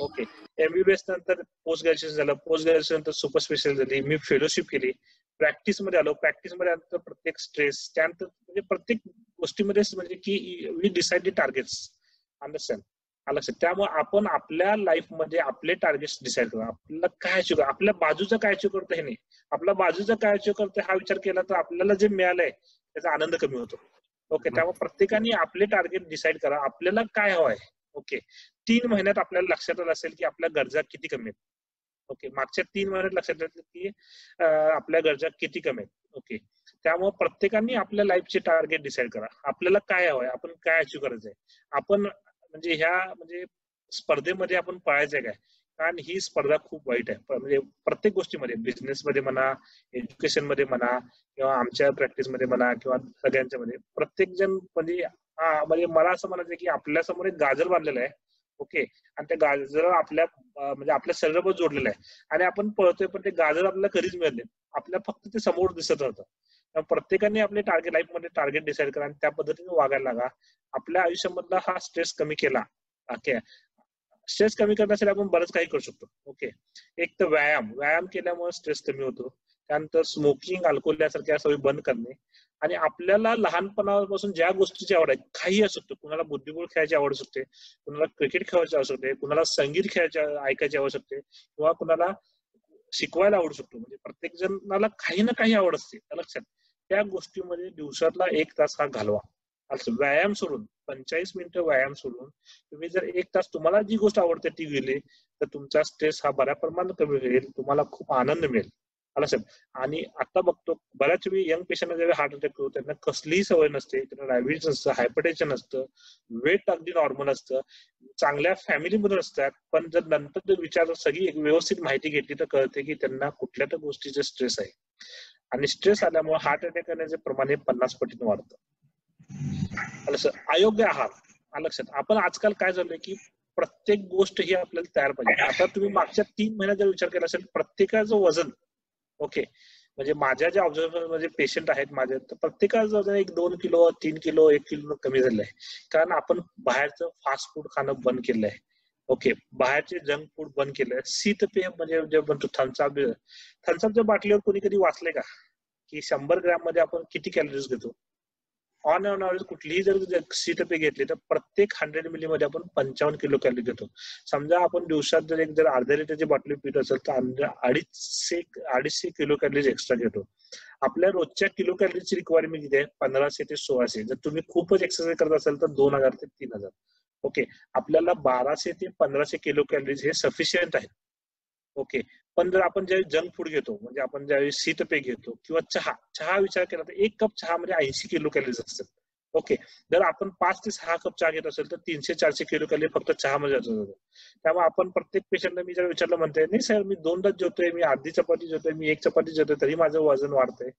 ओके, एमबीबीएस नंतर पोस्ट ग्रॅज्युएशन झालं, पोस्ट ग्रॅज्युएशन नंतर सुपर स्पेशल झाली, मी फेलोशिप केली, प्रॅक्टिस मध्ये आलो, प्रॅक्टिस मध्ये आल्यानंतर प्रत्येक स्ट्रेस, त्यानंतर म्हणजे प्रत्येक गोष्टीमध्ये म्हणजे की we decide the targets. Understand लक्षात. त्यामुळे आपण आपल्या लाईफ मध्ये आपले टार्गेट्स डिसाईड करा. आपल्याला काय अचीव, आपल्या बाजूचं काय अचीव करतं हे नाही, आपल्या बाजूचं काय अचीव करतं हा विचार केला तर आपल्याला जे मिळालंय त्याचा आनंद कमी होतो. ओके, त्यामुळे प्रत्येकाने आपले टार्गेट डिसाईड करा. आपल्याला काय हवंय. ओके, 3 महिन्यात आपल्याला लक्षात आलं असेल की आपल्या गरजा किती कमी आहेत. ओके, मागच्या 3 महिन्यात लक्षात येतं की आपल्या गरजा किती कमी आहेत. ओके, त्यामुळे प्रत्येकाने आपल्या लाईफचे टार्गेट डिसाईड करा. आपल्याला काय हवंय, आपण काय अचीव करायचंय. आपण म्हणजे ह्या म्हणजे स्पर्धेमध्ये आपण पळायचंय काय, कारण ही स्पर्धा खूप वाईट आहे. म्हणजे प्रत्येक गोष्टीमध्ये, बिझनेस मध्ये म्हणा, एज्युकेशन मध्ये म्हणा, किंवा आमच्या प्रॅक्टिस मध्ये म्हणा, किंवा सगळ्यांच्या मध्ये प्रत्येक जण म्हणजे मला असं म्हणायचं की आपल्या समोर एक गाजर बांधलेलं आहे. ओके, आणि त्या गाजर आपल्या म्हणजे आपल्या शरीरावर जोडलेलं आहे आणि आपण पळतोय, पण ते गाजर आपल्याला कधीच मिळत नाही, आपल्या फक्त ते समोर दिसत राहतं. प्रत्येकाने आपले टार्गेट लाईफ मध्ये टार्गेट डिसाईड करा आणि त्या पद्धतीने वागायला लागा. आपल्या आयुष्यामधला हा स्ट्रेस कमी केला. ओके, स्ट्रेस कमी करण्यासाठी आपण बरंच काही करू शकतो. ओके, एक तर व्यायाम केल्यामुळे स्ट्रेस कमी होतो. त्यानंतर स्मोकिंग, अल्कोहोल यासारख्या सवयी बंद करणे. आणि आपल्याला लहानपणापासून ज्या गोष्टीची आवड आहे, काही असू शकतो, कुणाला बुद्धिबळ खेळायची आवड असते, कुणाला क्रिकेट खेळायची आवड असते, कुणाला संगीत ऐकायची आवड असते, किंवा कुणाला शिकवायला आवडू शकतो. म्हणजे प्रत्येक जणाला काही ना काही आवड असते, लक्षात. त्या गोष्टीमध्ये दिवसातला 1 तास हा घालवा. असं व्यायाम सोडून 45 मिनिटं व्यायाम सोडून तुम्ही जर 1 तास तुम्हाला जी गोष्ट आवडते ती गेली तर तुमचा स्ट्रेस हा बऱ्या प्रमाणात कमी होईल, तुम्हाला खूप आनंद मिळेल. लक्षात. आणि आता बघतो बऱ्याच वेळी यंग पेशंटना जेव्हा हार्ट अटॅक होतो त्यांना कसलीही सवय नसते, त्यांना डायबिटीस नसतं, हायपरटेन्शन नसतं, वेट अगदी नॉर्मल असतं, चांगल्या फॅमिलीमधून असतात, पण जर नंतर विचार सगळी व्यवस्थित माहिती घेतली तर कळते की त्यांना कुठल्या तर गोष्टीचे स्ट्रेस आहे. आणि स्ट्रेस आल्यामुळे हार्ट अटॅक येण्याचे प्रमाण हे 50 पटीने वाढतं. अयोग्य आहार लक्षात. आपण आजकाल काय झालंय की प्रत्येक गोष्ट ही आपल्याला तयार पाहिजे. आता तुम्ही मागच्या 3 महिन्यात जर विचार केला असेल, प्रत्येकाचं वजन, ओके, म्हणजे माझ्या ज्या ऑब्झर्वेशन मध्ये पेशंट आहेत माझे, तर प्रत्येकाचं वजन 1-2 किलो, 3 किलो, 1 किलो कमी झालं आहे. कारण आपण बाहेरचं फास्ट फूड खाणं बंद केलं आहे. ओके, बाहेरचे जंक फूड बंद केलंय. शीतपेय म्हणजे जे म्हणतो थम्सअपच्या बाटलीवर कोणी कधी वाचले का की 100 ग्रॅम मध्ये आपण किती कॅलरीज घेतो. ऑन ॲव्हरेज कुठलीही जर शीतपेय घेतली तर प्रत्येक 100 मिली मध्ये आपण 55 किलो कॅलरी घेतो. समजा आपण दिवसात जर अर्ध्या लिटरची बाटली पित असेल तर 250 किलो कॅलरीज एक्स्ट्रा घेतो. आपल्या रोजच्या किलो कॅलरीची रिक्वायरमेंट किती आहे? 1500 ते 1600. जर तुम्ही खूपच एक्सरसाइज करत असाल तर 2000 ते 3000. ओके, आपल्याला 1200 ते 1500 किलो कॅलरीज हे सफिशियंट आहेत. ओके, पण जर आपण ज्यावेळी जंक फूड घेतो, म्हणजे आपण ज्यावेळी शीतपेय घेतो किंवा चहा विचार केला तर 1 कप चहा मध्ये 80 किलो कॅलरीज असतात. ओके, जर आपण 5 ते 6 कप चहा घेत असेल तर 300-400 किलो कॅलरी फक्त चहामध्ये जातो. त्यामुळे आपण प्रत्येक पेशंटला मी जर विचारलं म्हणते, नाही सर मी 2च जेवतोय, मी अर्धी चपाती जेवतोय, मी 1 चपाती जेवतोय, तरी माझं वजन वाढतंय.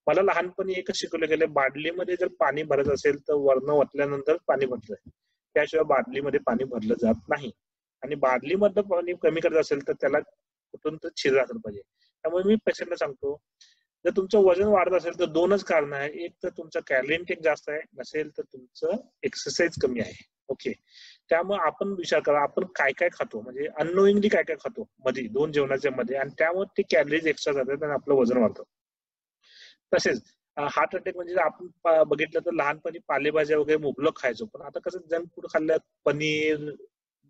मला लहानपणी एकच शिकवलं गेलं, बाटलीमध्ये जर पाणी भरत असेल तर वर्ण ओतल्यानंतर पाणी भरतंय, त्याशिवाय बाटलीमध्ये पाणी भरलं जात नाही. आणि बाटलीमधलं पाणी कमी करत असेल तर त्याला कुठून तर छिद्र असलं पाहिजे. त्यामुळे मी पेशंटला सांगतो, जर तुमचं वजन वाढत असेल तर 2च कारण आहे. एक तर तुमचं कॅलरी इंटेक जास्त आहे, नसेल तर तुमचं एक्सरसाइज कमी आहे. ओके, त्यामुळे आपण विचार करा आपण काय काय खातो, म्हणजे अननोइंगली काय काय खातो मध्ये 2 जेवणाच्या मध्ये, आणि त्यामुळे ते कॅलरीज एक्स्ट्रा जातात आणि आपलं वजन वाढतं. तसेच हार्ट अटॅक म्हणजे आपण बघितलं तर लहानपणी पालेभाज्या वगैरे मुबलक खायचो, पण आता कसं जंक फूड खाल्ल्यात, पनीर,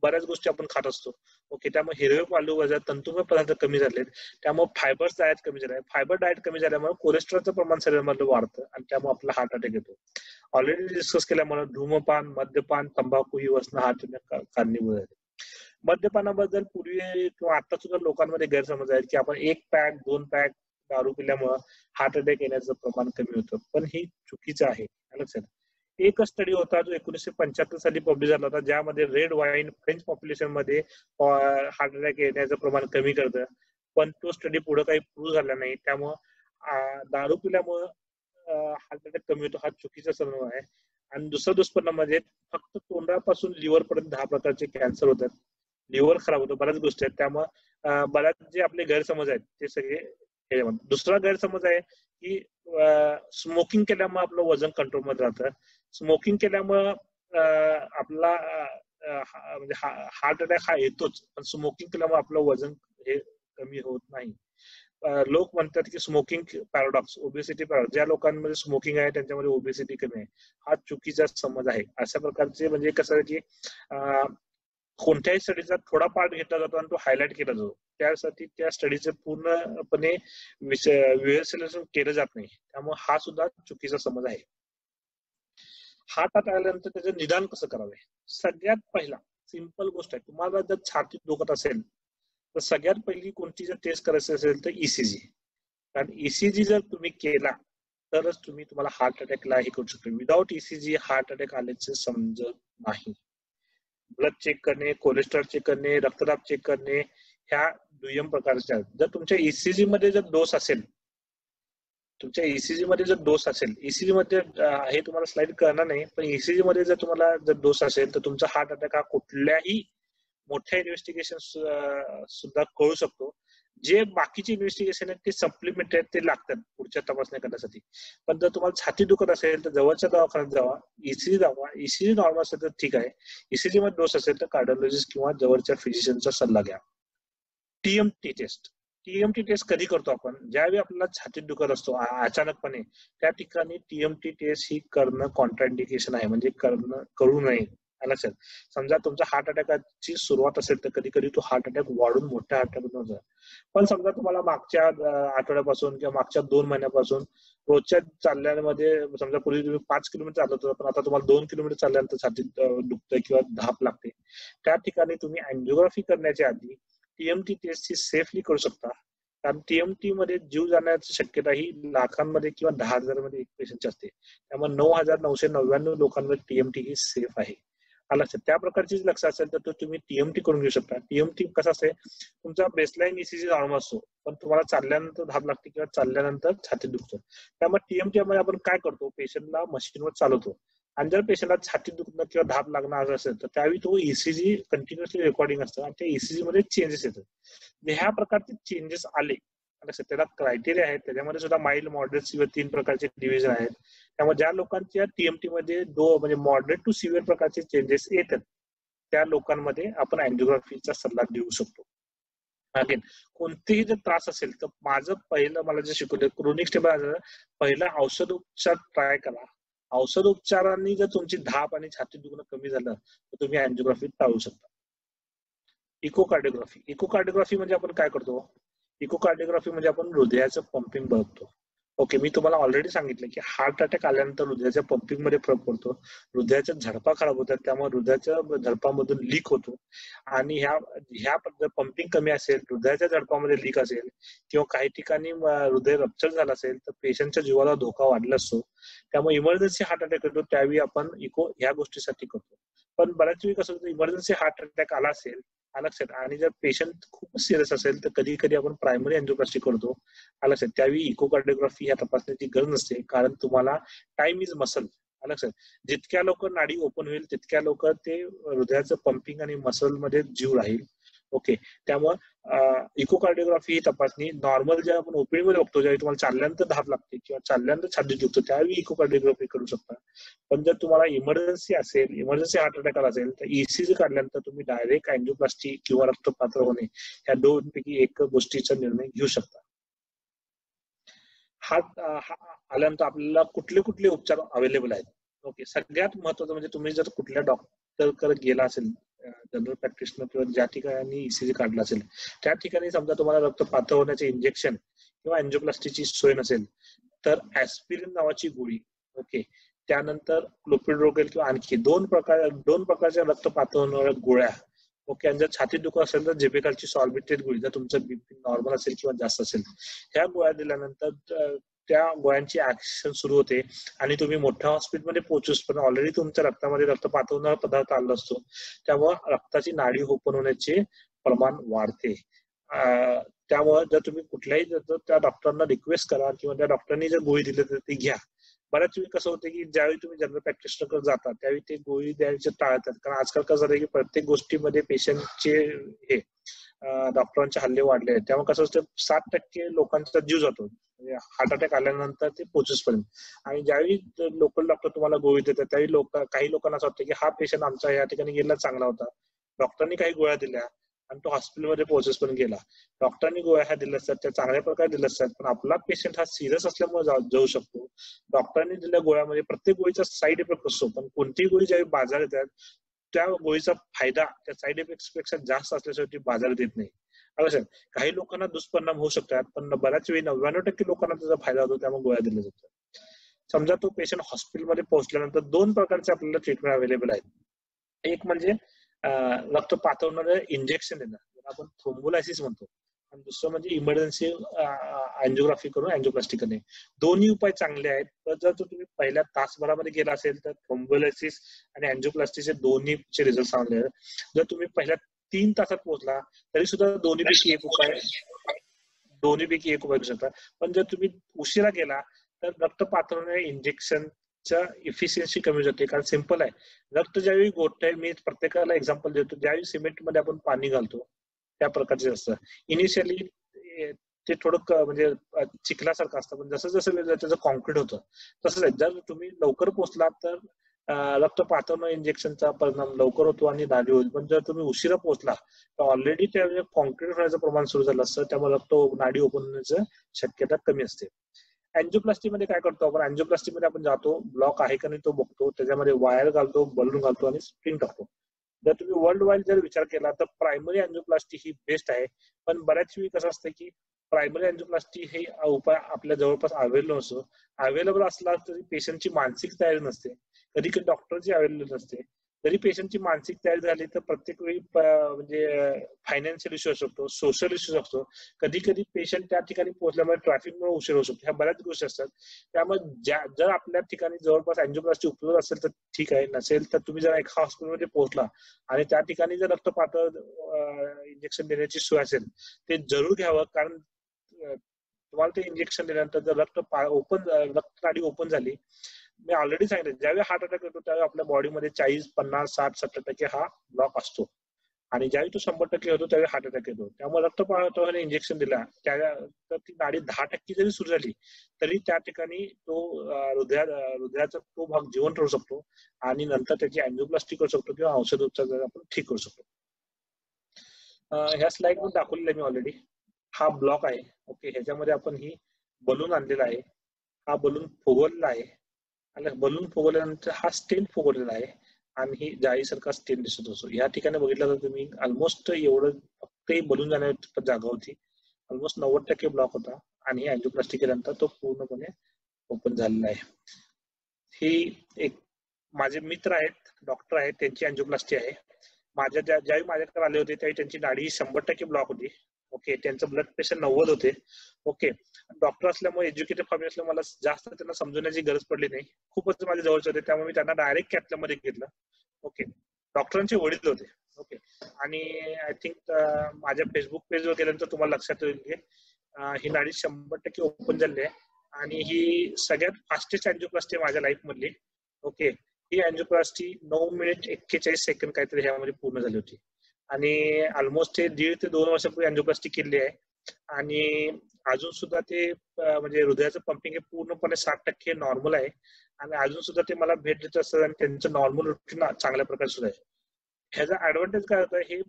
बऱ्याच गोष्टी आपण खात असतो. ओके, त्यामुळे हिरवे पालेभाज्या, तंतुमय पदार्थ कमी झालेत, त्यामुळे फायबर्स डाएट कमी झाले. फायबर डाएट कमी झाल्यामुळे कोलेस्ट्रॉलचं प्रमाण शरीरामध्ये वाढतं आणि त्यामुळे आपला हार्ट अटॅक येतो. ऑलरेडी डिस्कस केल्यामुळे धूमपान, मद्यपान, तंबाखू ही व्यसनं हार्ट अटॅक कारणीभूत आहेत. मद्यपानाबद्दल पूर्वी किंवा आता सुद्धा लोकांमध्ये गैरसमज आहे की आपण 1 पॅक 2 पॅक दारू पिल्यामुळे हार्ट अटॅक येण्याचं प्रमाण कमी होतं, पण हे चुकीचं आहे. लक्षात. एक स्टडी होता जो 1975 साली पब्लिश झाला होता, ज्यामध्ये रेड वाईन फ्रेंच पॉप्युलेशन मध्ये हार्ट अटॅक येण्याचं प्रमाण कमी करतं. पण तो स्टडी पुढे काही प्रूव्ह झाला नाही. त्यामुळं दारू पिल्यामुळं हार्ट अटॅक कमी होतो हा चुकीचा समज आहे. आणि दुसरं दुष्परिणाम म्हणजे फक्त तोंडापासून लिव्हर पर्यंत 10 प्रकारचे कॅन्सर होतात. लिव्हर खराब होतो, बऱ्याच गोष्टी आहेत. त्यामुळे बऱ्याच जे आपले गैरसमज आहेत ते सगळे. दुसरा गैरसमज आहे की स्मोकिंग केल्यामुळे आपलं वजन कंट्रोलमध्ये राहतं. स्मोकिंग केल्यामुळं आपला म्हणजे हार्ट अटॅक हा येतोच, पण स्मोकिंग केल्यामुळे आपलं वजन हे कमी होत नाही. लोक म्हणतात की स्मोकिंग पॅराडॉक्स, ओबेसिटी पॅराडॉक्स, ज्या लोकांमध्ये स्मोकिंग आहे त्यांच्यामध्ये ओबेसिटी कमी आहे, हा चुकीचा समज आहे. अशा प्रकारचे म्हणजे कसं आहे की कोणत्याही स्टडीचा थोडा पार्ट घेतला जातो आणि तो हायलाइट केला जातो. त्यासाठी त्या स्टडीचं पूर्णपणे विश्लेषण केलं जात नाही. त्यामुळे हा सुद्धा चुकीचा समज आहे. हार्ट अटॅक आल्यानंतर त्याचं निदान कसं करावे? सगळ्यात पहिला सिंपल गोष्ट आहे, तुम्हाला जर छातीत दुखत असेल तर सगळ्यात पहिली कोणती जर टेस्ट करायची असेल तर ईसीजी. कारण ईसीजी जर तुम्ही केला तरच तुम्हाला हार्ट अटॅकला हे करू शकतो. विदाउट ईसीजी हार्ट अटॅक आल्याचे समजत नाही. ब्लड चेक करणे, कोलेस्ट्रॉल चेक करणे, रक्तदाब चेक करणे ह्या दुय्यम प्रकारच्या आहेत. जर तुमच्या ईसीजी मध्ये जर दोष असेल, ईसीजी मध्ये हे तुम्हाला स्लाइड करणार नाही, पण ईसीजी मध्ये जर तुम्हाला जर दोष असेल तर तुमचा हार्ट अटॅक हा कुठल्याही मोठ्या इन्व्हेस्टिगेशन सुद्धा कळू शकतो. जे बाकीचे इन्व्हेस्टिगेशन आहेत ते सप्लिमेंटरी ते लागतात पुढच्या तपासण्या करण्यासाठी. पण जर तुम्हाला छाती दुखत असेल तर जवळच्या दवाखान्यात जावा, ईसीजी दाखवा. ईसीजी नॉर्मल असेल तर ठीक आहे, ईसीजी मध्ये दोष असेल तर कार्डिओलॉजिस्ट किंवा जवळच्या फिजिशियनचा सल्ला घ्या. टीएमटी टेस्ट कधी करतो आपण? ज्यावेळी आपल्याला छातीत दुखत असतो अचानकपणे, त्या ठिकाणी टीएमटी टेस्ट ही करणं कॉन्ट्राइंडिकेशन आहे, म्हणजे करू नये. लक्षात. समजा तुमचा हार्ट अटॅकची सुरुवात असेल तर कधी कधी तो हार्ट अटॅक वाढून मोठ्या हार्ट अटॅक होतो. पण समजा तुम्हाला मागच्या आठवड्यापासून किंवा मागच्या 2 महिन्यापासून रोजच्या चालण्यामध्ये, समजा पूर्वी तुम्ही 5 किलोमीटर चालत होता पण आता तुम्हाला 2 किलोमीटर चालल्यानंतर छातीत दुखतंय किंवा धाप लागते, त्या ठिकाणी तुम्ही अँजिओग्राफी करण्याच्या आधी टीएमटी टेस्ट ही सेफली करू शकता. कारण टीएमटी मध्ये जीव जाण्याची शक्यता ही लाखांमध्ये किंवा 10,000 मध्ये एक पेशंटची असते. त्यामुळे 9,999 लोकांमध्ये टीएमटी ही सेफ आहे. लक्षात. त्या प्रकारची लक्ष असेल तर तुम्ही टीएमटी करून घेऊ शकता. टीएमटी कसं असते, तुमचा बेसलाईन ईसीजी नॉर्मल असतो, पण तुम्हाला चालल्यानंतर धाप लागते किंवा चालल्यानंतर छाती दुखतो. त्यामुळे टीएमटी मध्ये आपण काय करतो, पेशंटला मशीनवर चालवतो आणि जर पेशंटला छाती दुखणं किंवा धाप लागणं असेल तर त्यावेळी तो ईसीजी कंटिन्युअसली रेकॉर्डिंग असतं आणि त्या ईसीजी मध्ये चेंजेस येतात. ह्या प्रकारचे चेंजेस आले, त्याला क्रायटेरिया आहेत, त्याच्यामध्ये सुद्धा माइल्ड, मॉडरेट, सिव्हिअर 3 प्रकारचे डिव्हिजन आहेत. त्यामुळे ज्या लोकांच्या टीएमटी मध्ये म्हणजे मॉडरेट टू सिव्हिअर प्रकारचे चेंजेस येतात त्या लोकांमध्ये आपण अँजिओग्राफीचा सल्ला देऊ शकतो. अगेन कोणतेही जर त्रास असेल तर माझं पहिलं, मला जे शिकवलं क्रोनिक स्टेबल, पहिला औषध उपचार ट्राय करा. औषध उपचारांनी जर तुमची धाप आणि छाती दुखणं कमी झालं तर तुम्ही अँजिओग्राफी टाळू शकता. इकोकार्डिओग्राफी म्हणजे आपण काय करतो? इकोकार्डिओग्राफी म्हणजे आपण हृदयाचं पंपिंग बघतो. ओके, मी तुम्हाला ऑलरेडी सांगितलं की हार्ट अटॅक आल्यानंतर हृदयाच्या पंपिंग मध्ये फरक पडतो, हृदयाच्या झडपा खराब होतात, त्यामुळे हृदयाच्या झडपामधून लीक होतो. आणि ह्या पंपिंग कमी असेल, हृदयाच्या झडपामध्ये लीक असेल किंवा काही ठिकाणी हृदय रप्चर झालं असेल तर पेशंटच्या जीवाला धोका वाढला असतो. त्यामुळे इमर्जन्सी हार्ट अटॅक होतो त्यावेळी आपण इको ह्या गोष्टीसाठी करतो. पण बऱ्याच वेळी कसं होतं, इमर्जन्सी हार्ट अटॅक आला असेल लक्षात, आणि जर पेशंट खूप सिरियस असेल तर कधी कधी आपण प्रायमरी अँजिओप्लास्टी करतो. लक्षात. त्यावेळी इकोकार्डिओग्राफी ह्या तपासण्याची गरज नसते, कारण तुम्हाला टाइम इज मसल. लक्षात. जितक्या लवकर नाडी ओपन होईल तितक्या लवकर ते हृदयाचं पंपिंग आणि मसल मध्ये जीव राहील. ओके, त्यामुळे इकोकार्डिओग्राफी ही तपासणी नॉर्मल ज्या आपण ओपीडी मध्ये बघतो, ज्यावेळी तुम्हाला चालल्यानंतर धाप लागते किंवा चालल्यानंतर छाती दुखतो त्यावेळी इकोकार्डिओग्राफी करू शकता. पण जर तुम्हाला इमर्जन्सी असेल, इमर्जन्सी हार्ट अटॅक आला असेल तर ईसीजी काढल्यानंतर तुम्ही डायरेक्ट अँजिओप्लास्टी किंवा रक्तपातळ होणे या दोनपैकी एक गोष्टीचा निर्णय घेऊ शकता. हार्ट आल्यानंतर आपल्याला कुठले कुठले उपचार अवेलेबल आहेत? ओके, सगळ्यात महत्वाचं म्हणजे तुम्ही जर कुठल्या डॉक्टरकडे गेला असेल, जनरल प्रॅक्टिशनर किंवा ज्या ठिकाणी ईसीजी काढला असेल त्या ठिकाणी समजा तुम्हाला रक्त पातळ होण्याचे इंजेक्शन किंवा अँजिओप्लास्टीची सोय नसेल तर ऍस्पिरिन नावाची गोळी, ओके, त्यानंतर क्लोपिडोग्रेल किंवा आणखी दोन प्रकारच्या रक्त पातळ होणाऱ्या गोळ्या, ओके, आणि जर छाती दुखत असेल तर झेपेकालची सॉल्बिटेड गोळी, जर तुमचं बीपी नॉर्मल असेल किंवा जास्त असेल, ह्या गोळ्या दिल्यानंतर त्या गोळ्यांची ऍक्शन सुरू होते आणि तुम्ही मोठ्या हॉस्पिटलमध्ये पोहोचूस पण ऑलरेडी तुमच्या रक्तामध्ये रक्त पातळणारा पदार्थ आला असतो, त्यामुळे रक्ताची नाडी ओपन होण्याचे प्रमाण वाढते. त्यामुळे जर तुम्ही कुठल्याही त्या डॉक्टरांना रिक्वेस्ट करा किंवा त्या डॉक्टरांनी जर गोळी दिली तर ती घ्या. बऱ्याच वेळी कसं होतं की ज्यावेळी तुम्ही जनरल प्रॅक्टिशनरकडे जाता त्यावेळी ते गोळी द्यायचे टाळतात, कारण आजकाल कसं झालं की प्रत्येक गोष्टीमध्ये पेशंटचे हे डॉक्टरांचे हल्ले वाढले आहेत. त्यामुळे कसं असतं 60% लोकांचा जीव जातो म्हणजे हार्ट अटॅक आल्यानंतर ते पोहोचेपर्यंत. आणि ज्यावेळी लोकल डॉक्टर तुम्हाला गोळी देतात त्यावेळी काही लोकांना असं वाटतं की हा पेशंट आमचा या ठिकाणी गेला चांगला होता, डॉक्टरांनी काही गोळ्या दिल्या आणि तो हॉस्पिटलमध्ये पोहोचेपर्यंत गेला. डॉक्टरांनी गोळ्या ह्या दिल्या असतात त्या चांगल्या प्रकारे दिल्या असतात, पण आपला पेशंट हा सिरियस असल्यामुळे जाऊ शकतो. डॉक्टरांनी दिलेल्या गोळ्यामध्ये प्रत्येक गोळीचा साईड इफेक्ट असतो, पण कोणतीही गोळी ज्यावेळी बाजारात येतात त्या गोळीचा फायदा त्या साईड इफेक्ट पेक्षा जास्त असल्यासाठी बाजारात येत नाही. काही लोकांना दुष्परिणाम होऊ शकतात, पण बऱ्याच वेळी 99% लोकांना त्याचा फायदा होतो, त्यामुळे गोळ्या दिल्या जातात. समजा तो पेशंट हॉस्पिटलमध्ये पोहोचल्यानंतर 2 प्रकारचे आपल्याला ट्रीटमेंट अवेलेबल आहेत. एक म्हणजे रक्त पातळणारे इंजेक्शन देणं, आपण थ्रोम्बोलायसिस म्हणतो, आणि दुसरं म्हणजे इमर्जन्सी अँजिओग्राफी करून अँजिओप्लास्टी करणे. दोन्ही उपाय चांगले आहेत. तर जर तुम्ही पहिल्या तासभरामध्ये गेला असेल तर थ्रोम्बोलायसिस आणि अँजिओप्लास्टीचे दोन्हीचे रिझल्ट चांगले आहेत. जर तुम्ही पहिल्या 3 तासात पोहोचला तरी सुद्धा दोन्हीपैकी एक उपाय करू शकता. पण जर तुम्ही उशिरा गेला तर रक्त पातळणाऱ्या इंजेक्शनच्या इफिशियन्सी कमी जाते. कारण सिंपल आहे, रक्त ज्यावेळी गोठते, मी प्रत्येकाला एक्झाम्पल देतो, ज्यावेळी सिमेंटमध्ये आपण पाणी घालतो त्या प्रकारचे असतं. इनिशियली ते थोडं म्हणजे चिखलासारखं असतं, पण जसं जसं त्याचं कॉन्क्रीट होतं तसंच आहे. जर तुम्ही लवकर पोहोचला तर रक्त पातळणं इंजेक्शनचा परिणाम लवकर होतो आणि नाडी होईल. पण जर तुम्ही उशिरा पोहोचला तर ऑलरेडी त्या कॉन्क्रीट होण्याचं प्रमाण सुरू झालं असतं, त्यामुळे रक्त नाडी ओपन होण्याची शक्यता कमी असते. अँजिओप्लास्टी मध्ये काय करतो आपण, अँजिओप्लास्टी मध्ये आपण जातो, ब्लॉक आहे का नाही तो बघतो, त्याच्यामध्ये वायर घालतो, बलून घालतो आणि स्प्रिंग टाकतो. जर तुम्ही वर्ल्ड वाईड जर विचार केला तर प्रायमरी अँजिओप्लास्टी ही बेस्ट आहे. पण बऱ्याच वेळी कसं असतं की प्रायमरी अँजिओप्लास्टी हे उपाय आपल्या जवळपास अवेलेबल असला तरी पेशंटची मानसिक तयारी नसते, कधी कधी डॉक्टरची अवेलेबल नसते. जरी पेशंटची मानसिक तयारी झाली तर प्रत्येक वेळी म्हणजे फायनान्शियल इश्यू असू शकतो, सोशल इश्यू असतो, कधी कधी पेशंट त्या ठिकाणी पोहोचल्यामुळे ट्रॅफिकमुळे उशीर होऊ शकतो. ह्या बऱ्याच गोष्टी असतात. त्यामुळे जर आपल्या ठिकाणी जवळपास अँजिओप्लास्टी उपलब्ध असेल तर ठीक आहे, नसेल तर तुम्ही जर एका हॉस्पिटलमध्ये पोहोचला आणि त्या ठिकाणी जर रक्त पातळ इंजेक्शन देण्याची सोय असेल ते जरूर घ्यावं. कारण तुम्हाला ते इंजेक्शन दिल्यानंतर जर रक्त नाडी ओपन झाली, मी ऑलरेडी सांगितलं ज्यावेळी हार्ट अटॅक येतो त्यावेळी आपल्या बॉडीमध्ये 40, 50, 60, 70% हा ब्लॉक असतो, आणि ज्यावेळी तो 100% होतो त्यावेळी हार्ट अटॅक येतो. त्यामुळे रक्त पातळाने इंजेक्शन दिला तर ती नाडी 10% जरी सुरू झाली तरी त्या ठिकाणी तो हृदयाचा तो भाग जिवंत राहू शकतो आणि नंतर त्याची अँजिओप्लास्टी करू शकतो किंवा औषधोपचार आपण ठीक करू शकतो. ह्या स्लाइड मध्ये दाखवलेला मी ऑलरेडी. हा ब्लॉक आहे, ओके. ह्याच्यामध्ये आपण ही बलून आणलेला आहे, हा बलून फुगवलेला आहे, आणि बलून फुगवल्यानंतर हा स्टेन फुगवलेला आहे आणि ही जाळीसारखा स्टेन दिसत असतो. या ठिकाणी बघितलं तर तुम्ही ऑलमोस्ट एवढं फक्त बलून जाण्याची जागा होती, ऑलमोस्ट 90% ब्लॉक होता आणि अँजिओप्लास्टी केल्यानंतर तो पूर्णपणे ओपन झालेला आहे. ही एक माझे मित्र आहेत, डॉक्टर आहेत, त्यांची अँजिओप्लास्टी आहे. ज्यावेळी माझ्याकडे आले होते त्यावेळी त्यांची नाडी 100% ब्लॉक होती, ओके. त्यांचं ब्लड प्रेशर 90 होते, ओके. डॉक्टर असल्यामुळे एज्युकेटेड फॅमिली असल्यामुळे मला जास्त त्यांना समजवण्याची गरज पडली नाही, खूपच माझे जवळचे होते, त्यामुळे मी त्यांना डायरेक्ट कॅथलॅबमध्ये घेतलं, ओके. डॉक्टरांचे वडील होते, ओके. आणि आय थिंक माझ्या फेसबुक पेजवर गेल्यानंतर तुम्हाला लक्षात येईल की ही नाडी 100% ओपन झाली आहे आणि ही सगळ्यात फास्टेस्ट अँजिओप्लास्टी आहे माझ्या लाईफ मधली, ओके. ही अँजिओप्लास्टी 9 मिनिट 41 सेकंद काहीतरी ह्यामध्ये पूर्ण झाली होती आणि ऑलमोस्ट 1.5 ते 2 वर्षापूर्वी अँजिओप्लास्टी केली आहे आणि अजून सुद्धा ते म्हणजे हृदयाचं पंपिंग हे पूर्णपणे 60% नॉर्मल आहे आणि अजून सुद्धा ते मला भेट देत असतात आणि त्यांचं नॉर्मल रुटीन चांगल्या प्रकारे सुद्धा आहे. ह्याचा ऍडव्हान्टेज काय होतं, हे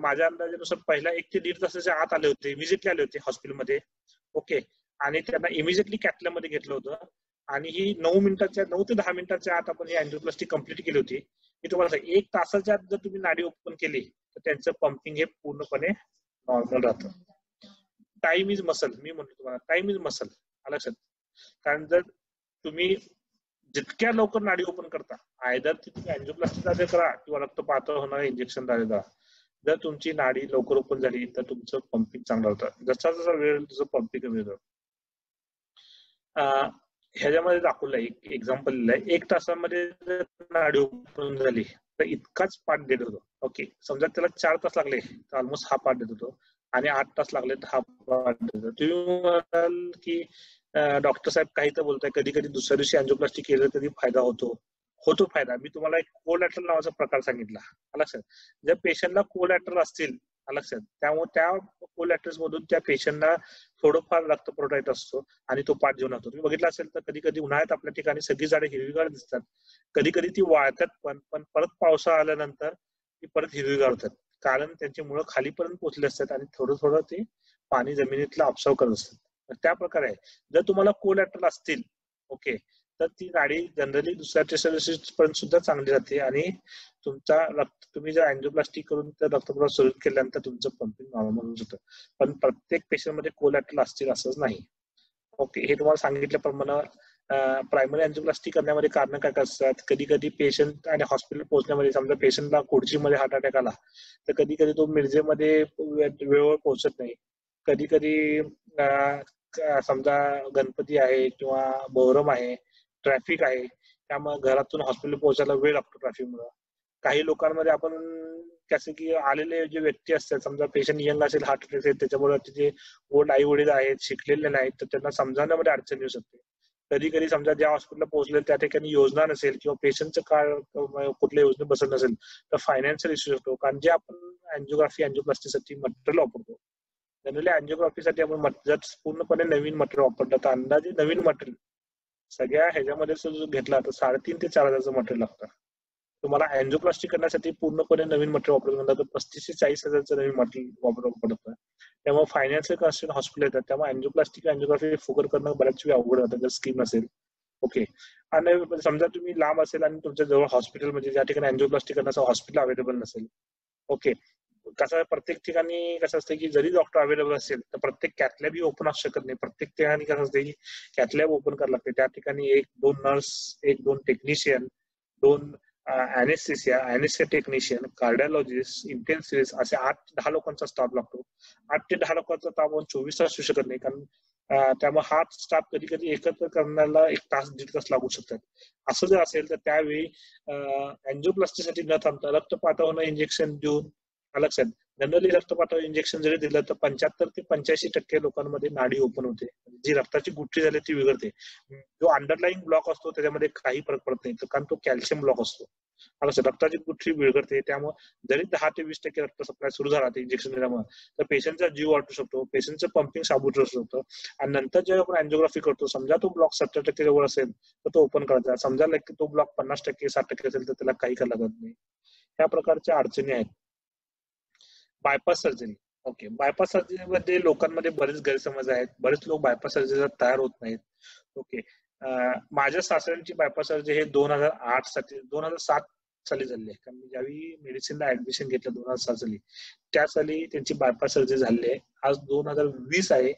माझ्या अंदाजानुसार पहिला 1 ते 1.5 तासाच्या आत आले होते, इमिजिएटली आले होते हॉस्पिटलमध्ये, ओके. आणि त्यांना इमिजिएटली कॅथलॅबमध्ये घेतलं होतं आणि ही 9 ते 10 मिनिटाच्या आत आपण ही अँजिओप्लास्टी कंप्लीट केली होती. मी तुम्हाला सांग 1 तासाच्या आत जर तुम्ही नाडी ओपन केली तर त्यांचं पंपिंग हे पूर्णपणे नॉर्मल राहतं. टाइम इज मसल, मी म्हणतो तुम्हाला टाइम इज मसल, लक्षात. कारण जर तुम्ही जितक्या लवकर नाडी ओपन करता, आयदर तुम्ही अँजिओप्लास्टी द्वारे करा किंवा रक्त पातळ होणारे इंजेक्शन द्वारे करा, जर तुमची नाडी लवकर ओपन झाली तर तुमचं पंपिंग चांगलं होतं. जसा जसा वेळ तुझं पंपिंग कमी होतं. ह्याच्यामध्ये दाखवलंय, एक एक्झाम्पल लिहिलंय, 1 तासामध्ये जर नाडी ओपन झाली तर इतकाच पार्ट देत होतो. ओके, समजा त्याला 4 तास लागले तर ऑलमोस्ट हा पार्ट देत होतो, आणि 8 तास लागले तर हा पार्ट देत होतो. तुम्ही म्हणाल की डॉक्टर साहेब काही तर बोलताय, कधी कधी दुसऱ्या दिवशी अँजिओप्लास्टी केलं तरी फायदा होतो. फायदा. मी तुम्हाला एक कोलॅटरल नावाचा प्रकार सांगितला, लक्षात. जर पेशंटला कोलॅटरल असतील, लक्षात, त्यामुळे त्या कोलॅटरल्स मधून त्या पेशंटला थोडंफार रक्त पुरवठा येत असतो आणि तो पाठ घेऊन होतो. तुम्ही बघितलं असेल तर कधी कधी उन्हाळ्यात आपल्या ठिकाणी सगळी झाडे हिरवीगार दिसतात, कधी कधी ती वाळतात, पण परत पावसाळा आल्यानंतर ती परत हिरवीगार होतात, कारण त्यांची मुळं खालीपर्यंत पोहोचले असतात आणि थोडं थोडं ते पाणी जमिनीतलं ऑब्झर्व करत असतात. त्या प्रकारे आहे. जर तुम्हाला कोलॅटरल असतील, ओके, तर ती नाडी जनरली दुसऱ्या तिसऱ्या दिवशी पर्यंत सुद्धा चांगली राहते, आणि तुमचा तुम्ही जर अँजिओप्लास्टी करून तर रक्तपुरवठा सुरू केल्यानंतर तुमचं पंपिंग नॉर्मल होऊ शकतं. पण प्रत्येक पेशंटमध्ये कोलॅटरल असतील असंच नाही. ओके, हे तुम्हाला सांगितल्याप्रमाणे प्रायमरी अँजिओप्लास्टी करण्यामध्ये कारण काय असतात, कधी कधी पेशंट आणि हॉस्पिटल पोहोचण्यामध्ये, समजा पेशंटला खुर्चीमध्ये हार्ट अटॅक आला तर कधी कधी तो मिरजेमध्ये वेळेवर पोहोचत नाही. कधी कधी समजा गणपती आहे किंवा मोहरम आहे, ट्रॅफिक आहे, त्यामुळे घरातून हॉस्पिटल पोहोचायला वेळ लागतो ट्रॅफिकमुळे. काही लोकांमध्ये आपण कसं की आलेले जे व्यक्ती असतात, समजा पेशंट यंग असेल, हार्ट अटॅक असेल, त्याच्यामुळे तिथे ओल्ड आई वडील आहेत, शिकलेले नाहीत, तर त्यांना समजावण्यामध्ये अडचण येऊ शकते. कधी कधी समजा ज्या हॉस्पिटलला पोहोचले त्या ठिकाणी योजना नसेल किंवा पेशंटचं कार्ड कुठल्या योजनेत बसत नसेल तर फायनान्शियल इश्यू शकतो. कारण जे आपण अँजिओप्लास्टीसाठी मटेरियल वापरतो, जनरली अँजिओग्राफीसाठी आपण जर पूर्णपणे नवीन मटेरियल वापरलं तर अंदाजे नवीन मटेरियल सगळ्या ह्याच्यामध्ये जर घेतला तर 3,500 ते 4,000 मटेरियल लागतं. तुम्हाला अँजिओप्लास्टी करण्यासाठी पूर्णपणे नवीन मटेरियल वापरायचं म्हणलं तर 35,000 ते 40,000 नवीन मटेरियल वापरावं पडतं. त्यामुळे फायनान्शियल कन्स्ट्रेंट हॉस्पिटल येतात, त्यामुळे अँजिओप्लास्टी अँजिओग्राफी फोकस करणं बऱ्याच वेळी अवघड होतं जर स्कीम नसेल. ओके, आणि समजा तुम्ही लांब असेल आणि तुमच्या जवळ हॉस्पिटल म्हणजे ज्या ठिकाणी अँजिओप्लास्टी करण्याचं हॉस्पिटल अवेलेबल नसेल, ओके, कसं प्रत्येक ठिकाणी कसं असतं की जरी डॉक्टर अवेलेबल असेल तर प्रत्येक कॅथलॅब ओपन असू शकत नाही. प्रत्येक ठिकाणी कसं असतं की कॅथलॅब ओपन करावं लागते. त्या ठिकाणी 1-2 nurse, 1-2 technician, 2 anaesthesia technician, cardiologist, intensivist असे 8-10 लोकांचा स्टाफ लागतो. 8 ते 10 लोकांचा स्टाफ 24 तास असू शकत नाही, कारण त्यामुळे हा स्टाफ कधी कधी एकत्र करण्याला 1 तास 1.5 तास लागू शकतात. असं जर असेल तर त्यावेळी अँजिओप्लास्टीसाठी न थांबता रक्त पाठवणं इंजेक्शन देऊन, लक्षात, जनरली रक्तपातळ इंजेक्शन जरी दिलं तर 75 ते 85% लोकांमध्ये नाडी ओपन होते, जी रक्ताची गुठळी झाली ती बिघडते. जो अंडरलाईन ब्लॉक असतो त्याच्यामध्ये काही फरक पडत नाही, कारण तो कॅल्शियम ब्लॉक असतो. रक्ताची गुठळी बिघडते, त्यामुळे जरी 10 ते 20% रक्त सप्लाय सुरू झाला ते इंजेक्शन दिल्यामुळे तर पेशंटचा जीव वाटू शकतो, पेशंटचं पंपिंग साबूत असू शकतं. आणि नंतर जेव्हा आपण अँजिओग्राफी करतो, समजा तो ब्लॉक 70% जवळ असेल तर तो ओपन करायचा, समजा तो ब्लॉक 50%, 60% असेल तर त्याला काही करायला लागत नाही. या प्रकारच्या अडचणी आहेत. बायपास सर्जरी, ओके, बायपास सर्जरीमध्ये लोकांमध्ये बरेच गैरसमज आहेत, बरेच लोक बायपास सर्जरीला तयार होत नाहीत. ओके, माझ्या सासऱ्यांची बायपास सर्जरी हे 2007 साली झाली आहे, कारण मी ज्यावेळी मेडिसिनला ऍडमिशन घेतलं 2007 साली, त्या साली त्यांची बायपास सर्जरी झाली आहे. आज 2020 आहे,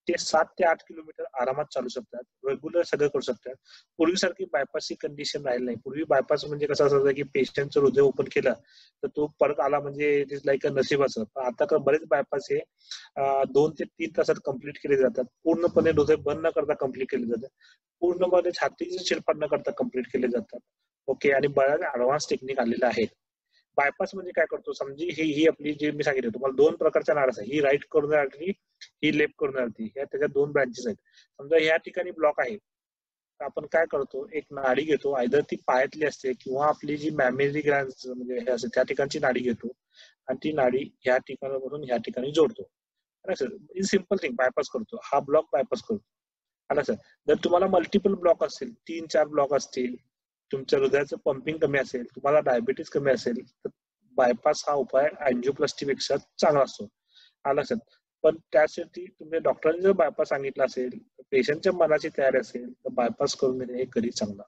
ते 7 ते 8 किलोमीटर आरामात चालू शकतात, रेग्युलर सगळं करू शकतात. पूर्वीसारखी बायपासची कंडिशन राहिली नाही. पूर्वी बायपास म्हणजे कसं असायचं की पेशंटचं हृदय ओपन केलं तर तो परत आला म्हणजे इट इज लाईक अ नशिबाचं. पण आता बरेच बायपास हे 2 ते 3 तासात कम्प्लीट केले जातात, पूर्णपणे हृदय बंद न करता कम्प्लीट केले जातात, पूर्णपणे छातीची चिरफाड न करता कम्प्लीट केले जातात. ओके, आणि बऱ्याच ऍडव्हान्स टेक्निक आलेल्या आहेत. बायपास म्हणजे काय करतो, समजी ही आपली जी मी सांगितलं तुम्हाला 2 प्रकारच्या नाड्या आहेत, ही राईट कॉर्नर आर्टरी, ही लेफ्ट कॉर्नर आर्टरी, ह्या त्याच्या 2 ब्रांचेस आहेत. समजा ह्या ठिकाणी ब्लॉक आहे, आपण काय करतो, एक नाडी घेतो, आयदर ती पायातली असते किंवा आपली जी मॅमेरी ग्लॅन्ड म्हणजे हे असते त्या ठिकाणची नाडी घेतो आणि ती नाडी ह्या ठिकाणापासून ह्या ठिकाणी जोडतो. सर, सिम्पल थिंग, बायपास करतो, हा ब्लॉक बायपास करतो. आला सर. जर तुम्हाला मल्टिपल ब्लॉक असतील, 3-4 ब्लॉक असतील, तुमच्या हृदयाचं पंपिंग कमी असेल, तुम्हाला डायबिटीस कमी असेल, तर बायपास हा उपाय अँजिओप्लास्टी पेक्षा चांगला असतो. आला सर. पण त्यासाठी तुम्ही डॉक्टरांनी जर बायपास सांगितलं असेल, पेशंटच्या मनाची तयारी असेल तर बायपास करून घेणे हे कधी चांगला.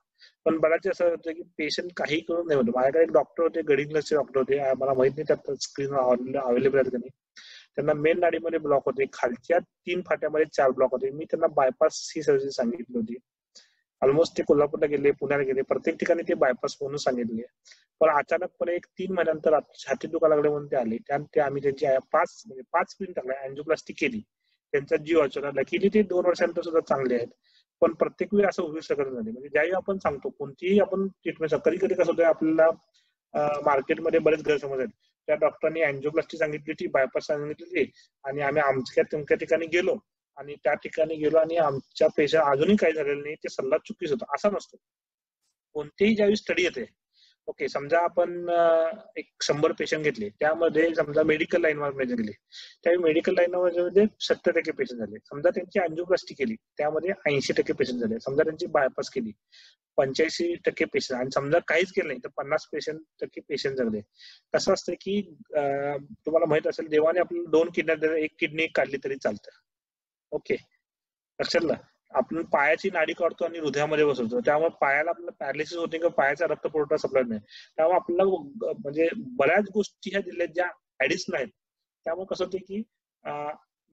पण बऱ्याच असं होतं की पेशंट काही करून नाही म्हणतो. माझ्याकडे एक डॉक्टर होते, गडिंग्लजचे डॉक्टर होते, मला माहित नाही त्यात स्क्रीन अवेलेबल आहे का नाही. त्यांना मेन नाडीमध्ये ब्लॉक होते, खालच्या 3 फाट्यामध्ये 4 ब्लॉक होते. मी त्यांना बायपास ही सर्जरी सांगितली होती. ऑलमोस्ट ते कोल्हापूरला गेले, पुण्याला गेले, प्रत्येक ठिकाणी ते बायपास म्हणून सांगितले. पण अचानकपणे एक 3 महिन्यानंतर छाती दुखायला लागले म्हणून ते आले. ते आम्ही त्यांची 5 पिन टाकल्या, अँजिओप्लास्टी केली, त्यांचा जीव वाचवला. लकीली ते 2 वर्षानंतर सुद्धा चांगले आहेत. पण प्रत्येक वेळी असं होऊ शकत नाही. म्हणजे ज्यावेळी आपण सांगतो कोणतीही आपण ट्रीटमेंट, कधी कधी कसं होतं आपल्याला मार्केटमध्ये बरेच गैरसमज आहेत. त्या डॉक्टरांनी अँजिओप्लास्टी सांगितली होती, बायपास सांगितली आणि आम्ही आमच्या तुमच्या ठिकाणी गेलो आणि त्या ठिकाणी गेलो आणि आमच्या पेशंट अजूनही काही झालेलं नाही, ते सल्ला चुकीच होता असा नसतो. कोणतेही ज्यावेळी स्टडी येते, ओके, समजा आपण एक 100 पेशंट घेतले, त्यामध्ये समजा मेडिकल लाईन मध्ये गेले, त्यावेळी मेडिकल लाईन मध्ये 70% पेशंट झाले. समजा त्यांची अँजिओप्लास्टी केली, त्यामध्ये 80% पेशंट झाले. समजा त्यांची बायपास केली, 85% पेशंट, आणि समजा काहीच केलं नाही तर 50% पेशंट जगले. कसं असतं की तुम्हाला माहित असेल, देवाने आपल्याला 2 किडनी, एक किडनी काढली तरी चालतं. ओके, लक्षात ना, आपण पायाची नाडी काढतो आणि हृदयामध्ये बसवतो, त्यामुळे पायाला आपल्याला पॅरालिसिस होते किंवा पायाचा रक्तपुरवठा सप्लाय नाही. त्यामुळे आपल्याला म्हणजे बऱ्याच गोष्टी ह्या दिल्या ज्या ऍडिशनल आहेत. त्यामुळे कसं होतं की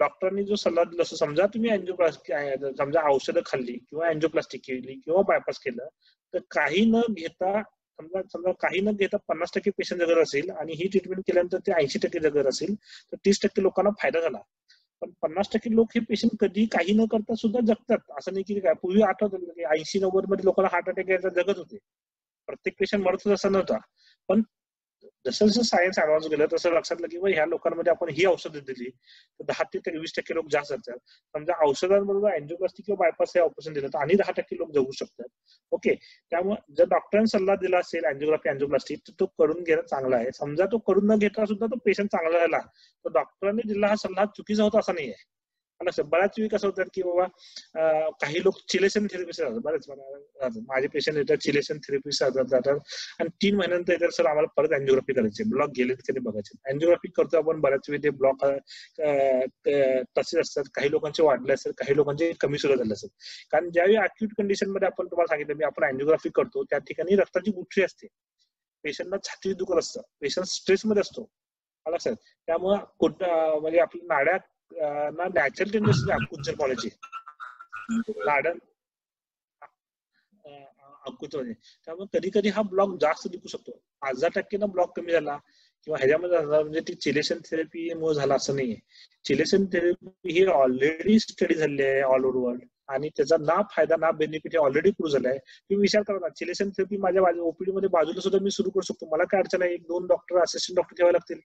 डॉक्टरांनी जो सल्ला दिला, समजा तुम्ही अँजिओप्लास्टी, समजा औषधं खाल्ली किंवा अँजिओप्लास्टी केली किंवा बायपास केलं, तर काही न घेता समजा काही न घेता 50% पेशंट जगत असेल आणि ही ट्रीटमेंट केल्यानंतर ते 80% जगत असेल, तर 30% लोकांना फायदा झाला. पण 50% लोक हे पेशंट कधी काही न करता सुद्धा जगतात. असं नाही की काय, पूर्वी आठवतं की 80-90 मध्ये लोकांना हार्ट अटॅक यायचा, जगत होते. प्रत्येक पेशंट मरत असं नव्हता. पण जसं जसं सायन्स ऍडव्हान्स गेलं तसं लक्षात आलं की ह्या लोकांमध्ये आपण ही औषधं दिली तर 10 ते 20% लोक जास्त असतात. समजा औषधांबरोबर अँजिओप्लास्टी किंवा बायपास हे ऑपरेशन दिलं तर आणि 10% लोक जगू शकतात. ओके, त्यामुळे जर डॉक्टरांनी सल्ला दिला असेल अँजिओप्लास्टी तर तो करून घेणं चांगला आहे. समजा तो करून न घेता सुद्धा तो पेशंट चांगला झाला तर डॉक्टरांनी दिला हा सल्ला चुकीचा होता असं नाहीये. बऱ्याच वेळी कसं होतं की बाबा काही लोक चिलेशन थेरपी बरेच माझे पेशंट येतात, चिलेशन थेरपी जातात आणि 3 महिन्यानंतर येतात, सर आम्हाला परत अँजिओग्राफी करायची, ब्लॉक गेले कधी बघायचे. अँजिओग्राफी करतो आपण, बऱ्याच वेळी ते ब्लॉक तसेच असतात, काही लोकांचे वाढले असतात, काही लोकांचे कमी सुद्धा झाले असतात. कारण ज्यावेळी अक्यूट कंडिशन मध्ये आपण तुम्हाला सांगितलं मी, आपण अँजिओग्राफी करतो त्या ठिकाणी रक्ताची गुठळी असते, पेशंटला छाती दुखत असतं, पेशंट स्ट्रेस मध्ये असतो, लक्षात. त्यामुळं म्हणजे आपल्या नाड्या ना नॅचरल टेंडन्सी आकुंचन पाण्याची नाड्या आकुंचन, त्यामुळे कधी कधी हा ब्लॉक जास्त दिसू शकतो. 1000% ब्लॉक कमी झाला किंवा ह्याच्यामध्ये म्हणजे ती चिलेशन थेरपी मुळे झाला असं नाहीये. चिलेशन थेरपी ही ऑलरेडी स्टडी झाली आहे ऑल ओव्हर वर्ल्ड आणि त्याचा ना फायदा ना बेनिफिट हे ऑलरेडी प्रूव्ह झालाय. तुम्ही विचार करा ना, चिलेशन थेरपी माझ्या ओपीडी मध्ये बाजूला सुद्धा मी सुरू करू शकतो, मला काय अडचण आहे. 1-2 डॉक्टर, असिस्टंट डॉक्टर ठेवावे लागतील,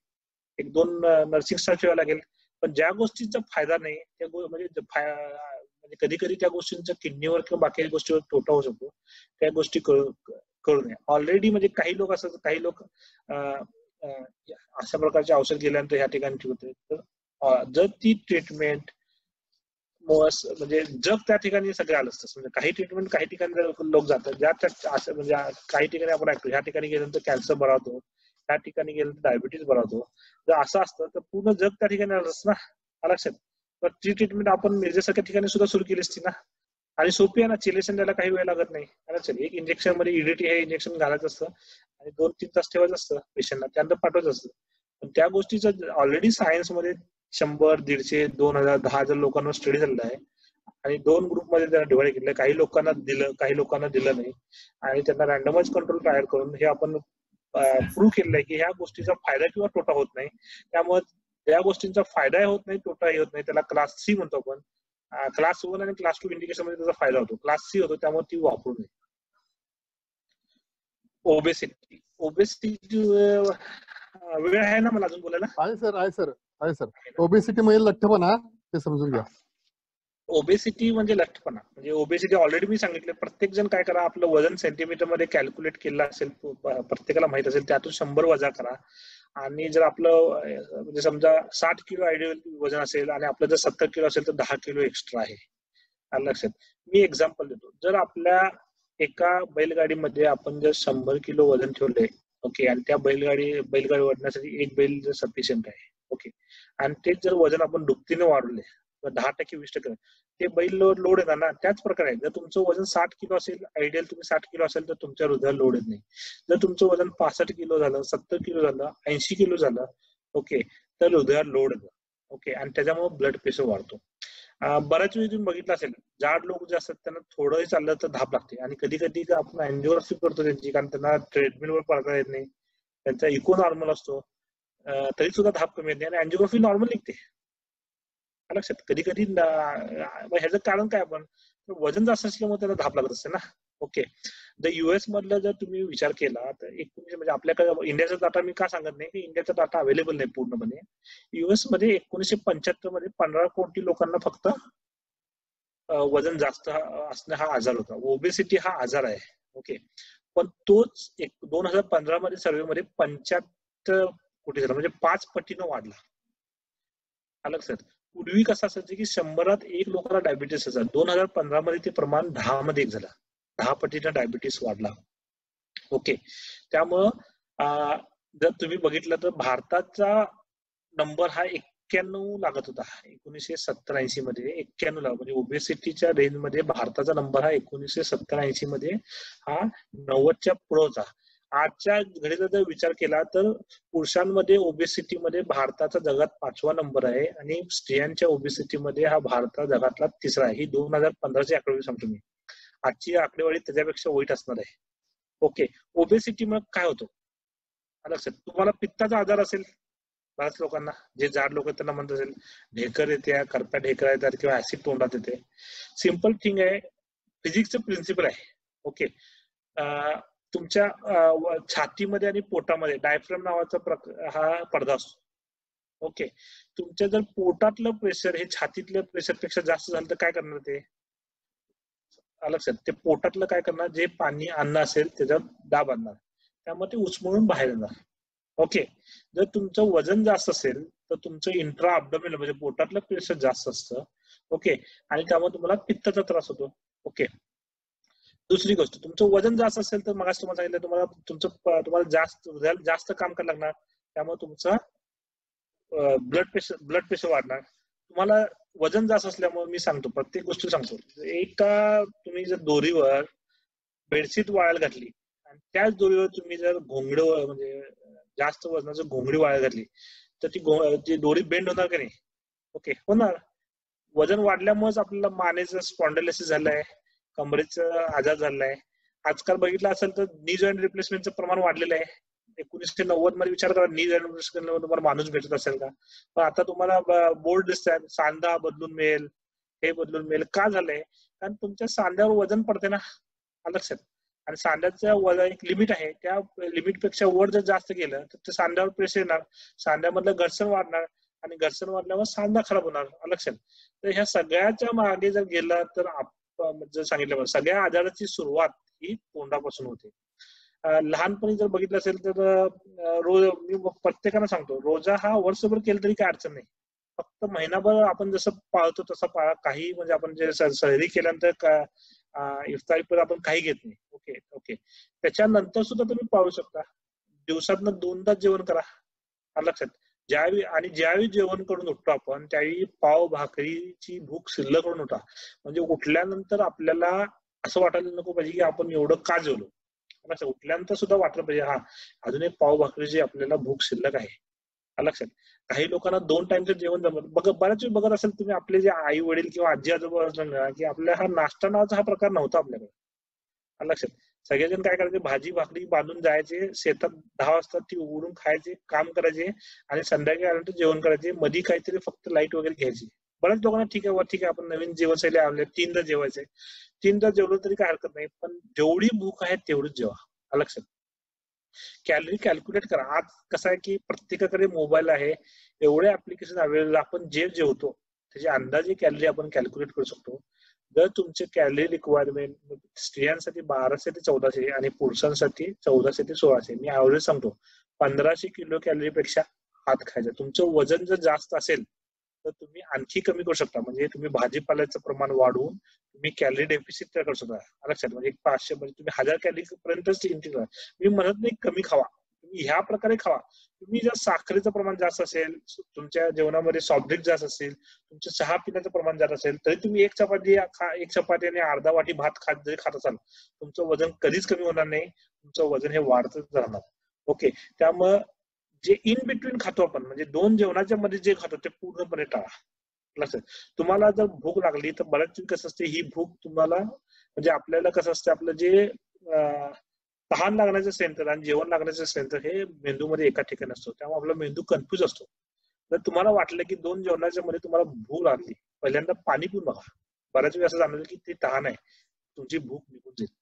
1-2 नर्सिंग स्टाफ ठेवावा लागेल, पण ज्या गोष्टींचा फायदा नाही त्या म्हणजे कधी कधी त्या गोष्टींचा किडनीवर किंवा बाकी गोष्टीवर तोटा होऊ शकतो, त्या गोष्टी करू नये. ऑलरेडी म्हणजे काही लोक असतात, काही लोक अशा प्रकारचे औषध गेल्यानंतर ह्या ठिकाणी ठेवते. तर जर ती ट्रीटमेंट म्हणजे जग त्या ठिकाणी सगळे आलं असतं. म्हणजे काही ट्रीटमेंट काही ठिकाणी लोक जातात, ज्या असं म्हणजे काही ठिकाणी आपण ऐकतो ह्या ठिकाणी गेल्यानंतर कॅन्सर बरा होतो, त्या ठिकाणी गेल्यानंतर डायबिटीज बरा होतो. जर असं असतं तर पूर्ण जग त्या ठिकाणी आलं असतं ना, लक्षात. तर ती ट्रीटमेंट आपण मिरजेसारख्या ठिकाणी सुद्धा सुरू केली असती ना, आणि सोपी आहे ना, चिलेशन द्यायला काही वेळ लागत नाही. एक इंजेक्शन मध्ये ईडीटी हे इंजेक्शन घालायचं असतं आणि 2-3 तास ठेवायचं असतं पेशंटला, त्यानंतर पाठवायचं असतं. पण त्या गोष्टीचं ऑलरेडी सायन्स मध्ये 100, 150, 2000, 10,000 लोकांवर स्टडी झालेला आहे आणि 2 ग्रुपमध्ये त्यांना डिवाइड केलं. काही लोकांना दिलं, काही लोकांना दिलं नाही आणि त्यांना रँडमाइज कंट्रोल ट्रायल करून हे आपण प्रूव्ह केलेलं आहे की ह्या गोष्टीचा फायदा किंवा तोटा होत नाही. त्यामुळे या गोष्टींचा फायदाही होत नाही, तोटाही होत नाही. त्याला क्लास सी म्हणतो आपण. क्लास 1 आणि क्लास 2 इंडिकेशन मध्ये त्याचा फायदा होतो, क्लास सी होतो, त्यामुळे ती वापरू नये. ओबेसिटी वेळ आहे ना मला अजून बोलायला? आहे सर. ओबेसिटी म्हणजे लठ्ठपणा, ते समजून घ्या. ओबेसिटी म्हणजे लठ्ठपणा, म्हणजे ओबेसिटी ऑलरेडी मी सांगितलं. प्रत्येक जण काय करा, आपलं वजन सेंटीमीटर मध्ये कॅल्क्युलेट केलं असेल, प्रत्येकाला माहित असेल, त्यातून 100 वजा करा. आणि जर आपलं म्हणजे समजा 60 किलो आयडियल वजन असेल आणि आपलं जर 70 किलो असेल तर 10 किलो एक्स्ट्रा आहे, लक्षात. मी एक्झाम्पल देतो. जर आपल्या एका बैलगाडीमध्ये आपण जर 100 किलो वजन ठेवलंय, ओके, आणि त्या बैलगाडी ओढण्यासाठी एक बैल जर सफिशियंट आहे, ओके, आणि तेच जर वजन आपण दुपटीने वाढवले 10%, 20%, ते बैल लोड येणार ना. त्याच प्रकारे जर तुमचं वजन 60 किलो असेल, आयडियल तुम्ही 60 किलो असेल तर तुमच्या हृदयाला लोड येत नाही. जर तुमचं वजन 65 किलो झालं, 70 किलो झालं, 80 किलो झालं, ओके, तर हृदयाला लोड येतं, ओके, आणि त्याच्यामुळे ब्लड प्रेशर वाढतो. बऱ्याच वेळी तुम्ही बघितलं असेल, जाड लोक जे असतात त्यांना थोडंही चाललं तर धाप लागते. आणि कधी कधी आपण अँजिओग्राफी करतो त्यांची, कारण त्यांना ट्रेडमिलवर पळता येत नाही, त्यांचा इको नॉर्मल असतो, तरी सुद्धा धाप कमी येत नाही आणि अँजिओग्राफी नॉर्मल निघते, लक्षात. कधी कधी ह्याचं कारण काय, आपण वजन जास्त असल्यामुळे त्याला धाप लागत असते ना. ओके. जर US मधला जर तुम्ही विचार केला तर 19 म्हणजे आपल्याकडे इंडियाचा डाटा मी का सांगत नाही की इंडियाचा डाटा अवेलेबल नाही पूर्णपणे. US मध्ये 1975 मध्ये 15 कोटी लोकांना फक्त वजन जास्त असणं हा आजार होता. ओबेसिटी हा आजार आहे. ओके. पण तोच 2015 मध्ये सर्व्हे मध्ये 75 कोटी झाला, म्हणजे 5 पटीनं वाढला. अलग सर. पूर्वी कसं असायचं की 100त 1 लोकांना डायबिटीस असायचा. 2015 मध्ये ते प्रमाण 10 मध्ये 1 झालं. 10 पटीनं डायबिटीस वाढला. ओके. त्यामुळं जर तुम्ही बघितलं तर भारताचा नंबर हा 91 लागत होता 1970-80 मध्ये. 91 ला म्हणजे ओबेसिटीच्या रेंज मध्ये भारताचा नंबर हा 1970-80 मध्ये हा 90च्या पुढे होता. आजच्या घडीचा जर विचार केला तर पुरुषांमध्ये ओबेसिटीमध्ये भारताचा जगात 5वा नंबर आहे आणि स्त्रियांच्या ओबेसिटीमध्ये हा भारत जगातला 3रा आहे. ही 2015ची आकडेवारी सांगतो मी. आजची आकडेवारी त्याच्यापेक्षा वाईट असणार आहे. ओके. ओबेसिटीमुळे काय होतं लक्षात, तुम्हाला पित्ताचा आजार असेल बऱ्याच लोकांना, जे जाड लोक त्यांना म्हणत असेल ढेकर येते, करप्या ढेकर येतात किंवा ऍसिड तोंडात येते. सिंपल थिंग आहे, फिजिक्सचं प्रिन्सिपल आहे. ओके. तुमच्या छातीमध्ये आणि पोटामध्ये डायफ्राम नावाचा हा पडदा असतो. ओके. तुमच्या जर पोटातलं प्रेशर हे छातीतल्या प्रेशरपेक्षा जास्त झालं तर काय करणार ते लक्षात, ते पोटातलं काय करणार, जे पाणी अन्न असेल त्याच्यात दाब आणणार, त्यामुळे ते उचमळून बाहेर येणार. ओके. जर तुमचं वजन जास्त असेल तर तुमचं इंट्रा अब्डोमिनल म्हणजे पोटातलं प्रेशर जास्त असतं. ओके. आणि त्यामुळे तुम्हाला पित्ताचा त्रास होतो. ओके. दुसरी गोष्ट, तुमचं वजन जास्त असेल तर मग तुम्हाला सांगितलं तुम्हाला जास्त काम करायला लागणार, त्यामुळे तुमचं ब्लड प्रेशर वाढणार. तुम्हाला वजन जास्त असल्यामुळे मी सांगतो, प्रत्येक गोष्टी सांगतो, एका तुम्ही जर दोरीवर बेडशीट वाळायला घातली आणि त्याच दोरीवर तुम्ही जर घोंगड म्हणजे जास्त वजनाचं घोंगडी वाळायला घातली तर ती दोरी बेंड होणार का नाही? ओके, होणार. वजन वाढल्यामुळेच आपल्याला मानेचं स्पॉन्डिलोसिस झालंय, कमरेचा आजार झालाय. आजकाल बघितलं असेल तर नी जॉईंट रिप्लेसमेंटचं प्रमाण वाढलेलं आहे. 1990 मध्ये विचार करा, नी जॉईंट रिप्लेसमेंट तुम्हाला माणूस भेटत असेल का? पण आता तुम्हाला बोर्ड दिसतात, सांधा बदलून मिळेल, हे बदलून मिळेल. का झालंय? कारण तुमच्या सांध्यावर वजन पडते ना, लक्षात. आणि सांध्याचं वजन एक लिमिट आहे, त्या लिमिट पेक्षा वर जर जास्त गेलं तर ते सांध्यावर प्रेशर येणार, सांध्यामधलं घर्षण वाढणार आणि घर्षण वाढल्यावर सांधा खराब होणार, लक्षात. तर ह्या सगळ्याच्या मागे जर गेला तर जर सांगितलं सगळ्या आजाराची सुरुवात ही तोंडापासून होते. लहानपणी जर बघितलं असेल तर रोज मी प्रत्येकाला सांगतो, रोजा हा वर्षभर केलं तरी काय अडचण नाही. फक्त महिनाभर आपण जसं पाळतो तसं पाळा. काही म्हणजे आपण जे सहरी केल्यानंतर इफ्तारीपर्यंत आपण काही घेत नाही. Okay okay. त्याच्यानंतर सुद्धा तुम्ही पाळू शकता. दिवसातनं 2दा जेवण करा, लक्षात. ज्यावेळी जेवण करून उठतो आपण त्यावेळी पाव भाकरीची भूक शिल्लक करून उठा. म्हणजे उठल्यानंतर आपल्याला असं वाटायला नको पाहिजे की आपण एवढं का जेवलो. उठल्यानंतर सुद्धा वाटलं पाहिजे हा अजून एक पाव भाकरीची आपल्याला भूक शिल्लक आहे, लक्षात. काही लोकांना 2 टाइमचं जेवण जमत. बऱ्याच वेळी बघत असेल तुम्ही, आपले जे आई वडील किंवा आजी आजोबा असलं ना की आपल्या हा नाश्ता नावाचा हा प्रकार नव्हता आपल्याकडे, लक्षात. सगळेजण काय करायचे, भाजी भाकरी बांधून जायचे शेतात, 10 वाजता ती उघडून खायचे, काम करायचे आणि संध्याकाळी आल्यानंतर जेवण करायचे. मध्ये काहीतरी फक्त लाईट वगैरे घ्यायची. बऱ्याच लोकांना ठीक आहे आपण नवीन जीवनशैली आणली, 3दा जेवायचंय. 3दा जेवलं तरी काय हरकत नाही, पण जेवढी भूक आहे तेवढीच जेवा, लक्षात. कॅलरी कॅल्क्युलेट करा. आज कसं आहे की प्रत्येकाकडे मोबाईल आहे, एवढे ऍप्लिकेशन अवेलेबल, आपण जे जेवतो त्याची अंदाजे कॅलरी आपण कॅल्क्युलेट करू शकतो. जर तुमचे कॅलरी रिक्वायरमेंट स्त्रियांसाठी 1200 ते 1400 आणि पुरुषांसाठी 1400 ते 1600, मी ऍव्हरेज सांगतो, 1500 किलो कॅलरी पेक्षा हात खायचा. तुमचं वजन जर जास्त असेल तर तुम्ही आणखी कमी करू शकता. म्हणजे तुम्ही भाजीपाल्याचं प्रमाण वाढवून तुम्ही कॅलरी डेफिसिट तयार करू शकता, लक्षात. म्हणजे 500 म्हणजे तुम्ही 1000 कॅलरी पर्यंतच इंक्रीज करा. मी म्हणत नाही कमी खावा, तुम्ही ह्या प्रकारे खावा. तुम्ही जर साखरेचं प्रमाण जास्त असेल, तुमच्या जेवणामध्ये सॉफ्ट ड्रिंक जास्त असेल, तुमचं चहा पिण्याचं प्रमाण जास्त असेल, तरी तुम्ही एक चपाती आणि अर्धा वाटी भात जरी खात असाल, तुमचं वजन कधीच कमी होणार नाही, तुमचं वजन हे वाढतच राहणार. ओके. त्यामुळं जे इन बिटवीन खातो आपण, म्हणजे 2 जेवणाच्या मध्ये जे खातो ते पूर्णपणे टाळा, लक्षात. तुम्हाला जर भूक लागली तर बऱ्याच कसं असते, ही भूक तुम्हाला म्हणजे आपल्याला कसं असतं, आपलं जे तहान लागण्याचं सेंटर आणि जेवण लागण्याचं सेंटर हे मेंदूमध्ये एका ठिकाणी असतो, त्यामुळे आपला मेंदू कन्फ्युज असतो. जर तुम्हाला वाटलं की 2 जेवणाच्या मध्ये तुम्हाला भूक लागली, पहिल्यांदा पाणी पिऊन बघा, बऱ्याच वेळा असं जाणवलं की ती तहान आहे, तुमची भूक निघून जाईल.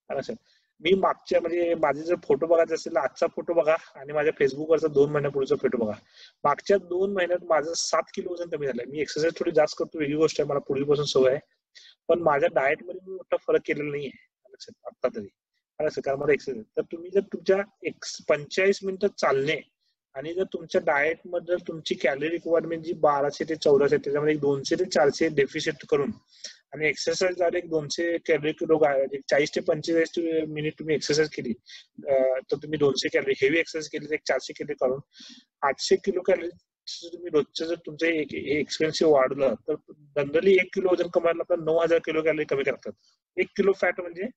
लक्षात. मी मागच्या म्हणजे माझे जर फोटो बघायचे असेल आजचा फोटो बघा आणि माझ्या फेसबुकवरचा 2 महिन्यापूर्वीचा फोटो बघा. मागच्या 2 महिन्यात माझं 7 किलो वजन कमी झालंय. मी एक्सरसाइज थोडी जास्त करतो, वेगळी गोष्ट आहे, मला पूर्वीपासून सवय आहे, पण माझ्या डाएट मध्ये मी मोठा फरक केलेला नाहीये आता तरी. कारण मला एक्सरसाइज तर तुम्ही जर तुमच्या 45 मिनिटं चालणे आणि जर तुमच्या डाएट मध्ये तुमची कॅलरी रिक्वायरमेंट जी 1200 ते 1400 त्याच्यामध्ये 200 ते 400 डेफिशिट करून आणि एक्सरसाइज द्वारे 200 कॅलरी किलो 40 ते 45 मिनिट तुम्ही एक्सरसाइज केली तर तुम्ही 200 कॅलरी हेवी एक्सरसाइज केली तर 400 कॅलरी करून 800 किलो कॅलरी तुम्ही रोजचं जर तुमचं एक्सपेन्सिव्ह वाढलं तर जनरली 1 किलो वजन कमायला आपल्याला 9000 किलो कॅलरी कमी करतात. 1 किलो फॅट म्हणजे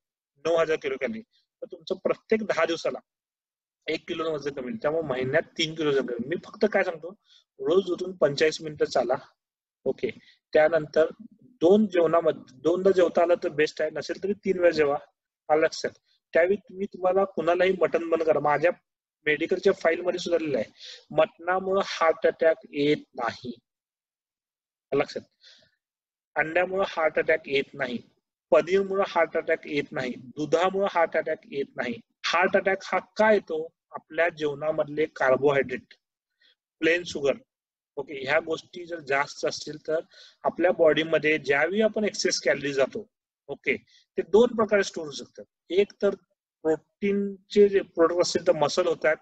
9000 किलो कॅलरी. तर तुमचं प्रत्येक 10 दिवसाला 1 किलो वजन कमी. त्यामुळे महिन्यात 3 किलो वजन कमी. मी फक्त काय सांगतो, रोज उठून 45 मिनिटं चाला. ओके. त्यानंतर 2 जेवणामध्ये 2दा जेवता आलं तर बेस्ट आहे, नसेल तरी 3 वेळा जेवा. लक्षात. त्यावेळी तुम्हाला कुणालाही मटण बंद करा. माझ्या मेडिकलच्या फाईल मध्ये सुद्धा लिहिलं आहे, मटणामुळे हार्ट अटॅक येत नाही. लक्षात. अंड्यामुळे हार्ट अटॅक येत नाही, पनीरमुळे हार्ट अटॅक येत नाही, दुधामुळे हार्ट अटॅक येत नाही. हार्ट अटॅक हा का येतो? आपल्या जेवणामधले कार्बोहायड्रेट, प्लेन शुगर, ओके, ह्या गोष्टी जर जास्त असतील तर आपल्या बॉडीमध्ये ज्यावेळी आपण एक्सेस कॅलरी जातो, ओके, ते 2 प्रकारे स्टोर होऊ शकतात. एक तर प्रोटीनचे जे प्रोडक्ट असतील तर मसल होतात,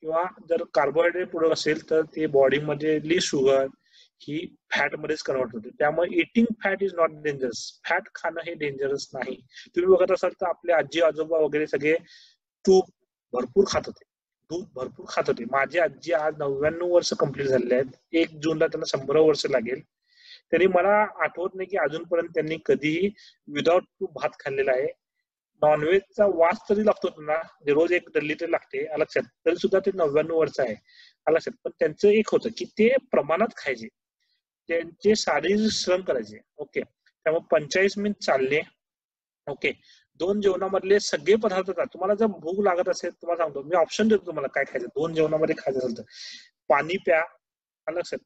किंवा जर कार्बोहायड्रेट प्रोडक्ट असेल तर ते बॉडीमध्ये शुगर ही फॅट मध्येच कन्वर्ट होते. त्यामुळे eating fat is not dangerous. Fat खाणं हे डेंजरस नाही. तुम्ही बघत असाल तर आपले आजी आजोबा वगैरे सगळे तूप भरपूर खात होते, दूध भरपूर खात होते. माझी आजी आज 99 वर्ष कंप्लीट झालेले आहेत. 1 जूनला त्यांना 100 वर्ष लागेल. त्यांनी मला आठवत नाही की अजूनपर्यंत त्यांनी कधीही विदाउट तूप भात खाल्लेला आहे. नॉनव्हेजचा वास तरी लागतो त्यांना, रोज 1 डल्ली तरी लागते, लक्षात, तरी सुद्धा ते 99 वर्ष आहे, लक्षात. पण त्यांचं एक होतं की ते प्रमाणात खायचे, त्यांचे शारीरिक श्रम करायचे. ओके. त्यामुळे 45 मिनिट चालले, ओके, 2 जेवणामधले सगळे पदार्थ. तुम्हाला जर भूक लागत असेल, तुम्हाला सांगतो मी ऑप्शन देतो तुम्हाला काय खायचं. 2 जेवणामध्ये खायचं असेल तर पाणी प्या, लक्षात.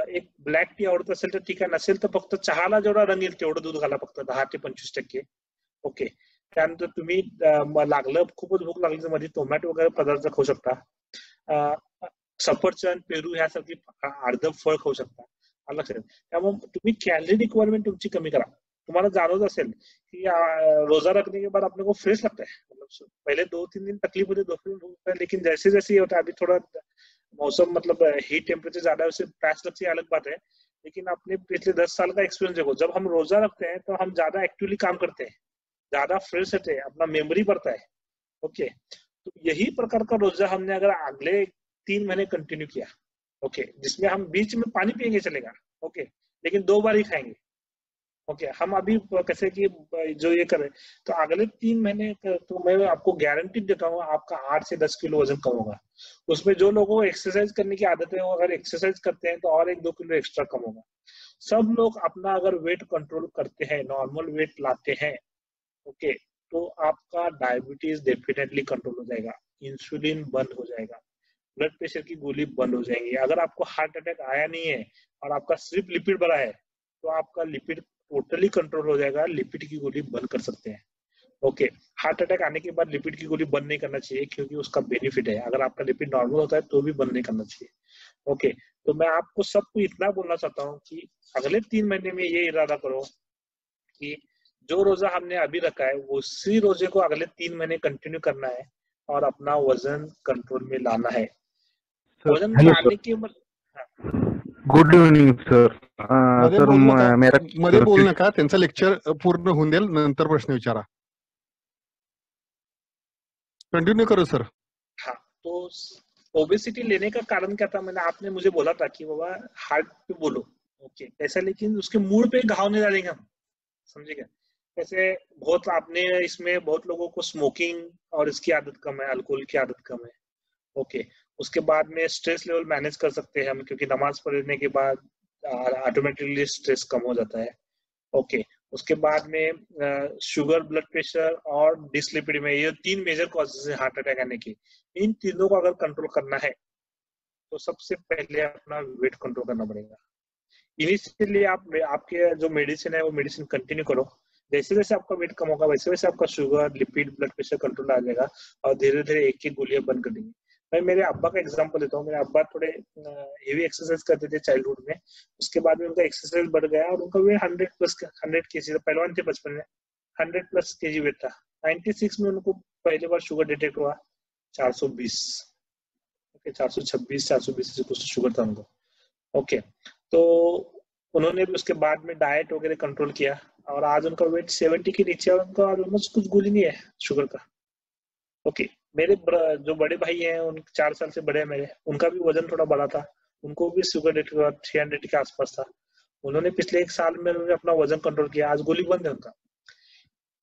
एक ब्लॅक टी आवडत असेल तर ठीक आहे, नसेल तर फक्त चहाला जेवढा रंग येईल तेवढं दूध घाला, फक्त 10 ते 25%. ओके. त्यानंतर तुम्ही लागलं खूपच भूक लागली तर मध्ये टोमॅटो वगैरे पदार्थ खाऊ शकता. सफरचंद, पेरू ह्यासारखी अर्ध फळ खाऊ शकता, लक्षात. त्यामुळे तुम्ही कॅलरी रिक्वायरमेंट तुमची कमी करा. तुम्हाला जाणवत असेल कि रोजा रखने के बाद अपने को फ्रेश लगता है, मतलब पहले 2-3 दिन तकलीफ होती, 2 दिन होता है, लेकिन जैसे जैसे ये होता है, अभी थोड़ा मौसम मतलब हीट टेम्परेचर ज्यादा है, उससे प्यास लगती है, अलग बात है, लेकिन अपने पिछले 10 साल का एक्सपीरियंस देखो, जब हम रोजा रखते हैं तो हम ज्यादा एक्टिवली काम करते हैं, ज्यादा फ्रेश रहते हैं, अपना मेमोरी बढ़ता है. ओके. तो यही प्रकार का रोजा हमने अगर अगले 3 महीने कंटिन्यू किया, ओके, जिसमें हम बीच में पानी पिएंगे चलेगा, ओके, लेकिन 2 बार ही खाएंगे. ओके. हम अभी कैसे कि जो ये करें तो अगले 3 महीने तो मैं आपको गारंटी देता हूँ आपका 8 से 10 किलो वजन कम होगा. उसमें जो लोगों को एक्सरसाइज करने की आदत है वो अगर एक्सरसाइज करते हैं तो और 1-2 किलो एक्स्ट्रा कम होगा. सब लोग अपना अगर वेट कंट्रोल करते हैं, नॉर्मल वेट लाते हैं, ओके, तो आपका डायबिटीज डेफिनेटली कंट्रोल हो जाएगा, इंसुलिन बंद हो जाएगा, ब्लड प्रेशर की गोली बंद हो जाएंगी. अगर आपको हार्ट अटैक आया नहीं है और आपका सिर्फ लिपिड बढ़ा है तो आपका लिपिड टोटली कंट्रोल हो जाएगा, लिपिड की गोली बंद कर सकते हैं. ओके. हार्ट अटैक आने के बाद लिपिड की गोली बंद नहीं करना चाहिए, क्योंकि उसका बेनिफिट है. अगर आपका लिपिड नॉर्मल होता है तो भी बंद नहीं करना चाहिए. ओके. तो मैं आपको सबको इतना बोलना चाहता हूँ कि अगले 3 महीने में ये इरादा करो कि जो रोजा हमने अभी रखा है उसी रोजे को अगले 3 महीने कंटिन्यू करना है और अपना वजन कंट्रोल में लाना है. वजन लाने की गुड इव्हनिंग सर. मध्ये सर बोलू नका, मेरा मध्ये बोलू नका, त्यांचं लेक्चर पूर्ण होऊन देईल, नंतर प्रश्न विचारा. कंटिन्यू करो सर. हाँ, तो ओबेसिटी लेने का कारण क्या था? मैंने आपने मुझे बोला था कि बाबा हार्ट पे बोलो, ओके, ऐसा, लेकिन उसके मूड पे घाव नहीं डालेंगे हम, समझे क्या? जैसे बहुत आपने इसमें बहुत लोगों को स्मोकिंग और इसकी आदत कम है, अल्कोहल की आदत कम है, ओके. उसके बाद में स्ट्रेस लेवल मैनेज कर सकते हैं हम, क्योंकि नमाज पढ़ने के बाद ऑटोमेटिकली स्ट्रेस कम हो जाता है, ओके. उसके बाद में शुगर, ब्लड प्रेशर और डिसलिपिडीमिया, ये 3 मेजर कॉजेज है हार्ट अटैक आने की. इन तीनों को अगर कंट्रोल करना है तो सबसे पहले अपना वेट कंट्रोल करना पड़ेगा. इनिशियली आपके जो मेडिसिन है वो मेडिसिन कंटिन्यू करो, जैसे जैसे आपका वेट कम होगा वैसे वैसे आपका sugar, lipid, blood pressure control आ जाएगा और धीरे धीरे एक एक गोलियां बंद कर देंगे। मैं मेरे अब्बा का एग्जांपल देता हूँ। मेरे अब्बा थोड़े हेवी एक्सरसाइज करते थे चाइल्डहुड में, उसके बाद में उनका एक्सरसाइज बढ़ गया और उनका वेट 100 केजी, पहलवान थे बचपन में, 100+ केजी वेट था। 96 में उनको पहली बार शुगर डिटेक्ट हुआ, 420, ओके 426 420 से कुछ शुगर था उनको। ओके, तो उन्होंने भी उसके बाद में डाइट वगैरह कंट्रोल किया और आज उनका वेट 70 के नीचे और उनका ऑलमोस्ट कुछ गोली नहीं है शुगर का। ओके, मेरे जो बड़े भाई हैं, उन 4 साल से बड़े हैं मेरे, उनका भी वजन थोड़ा बड़ा था, उनको भी शुगर रेट 300 के आसपास था। उन्होंने पिछले 1 साल में उन्होंने अपना वजन कंट्रोल किया, आज गोली बंद है उनका।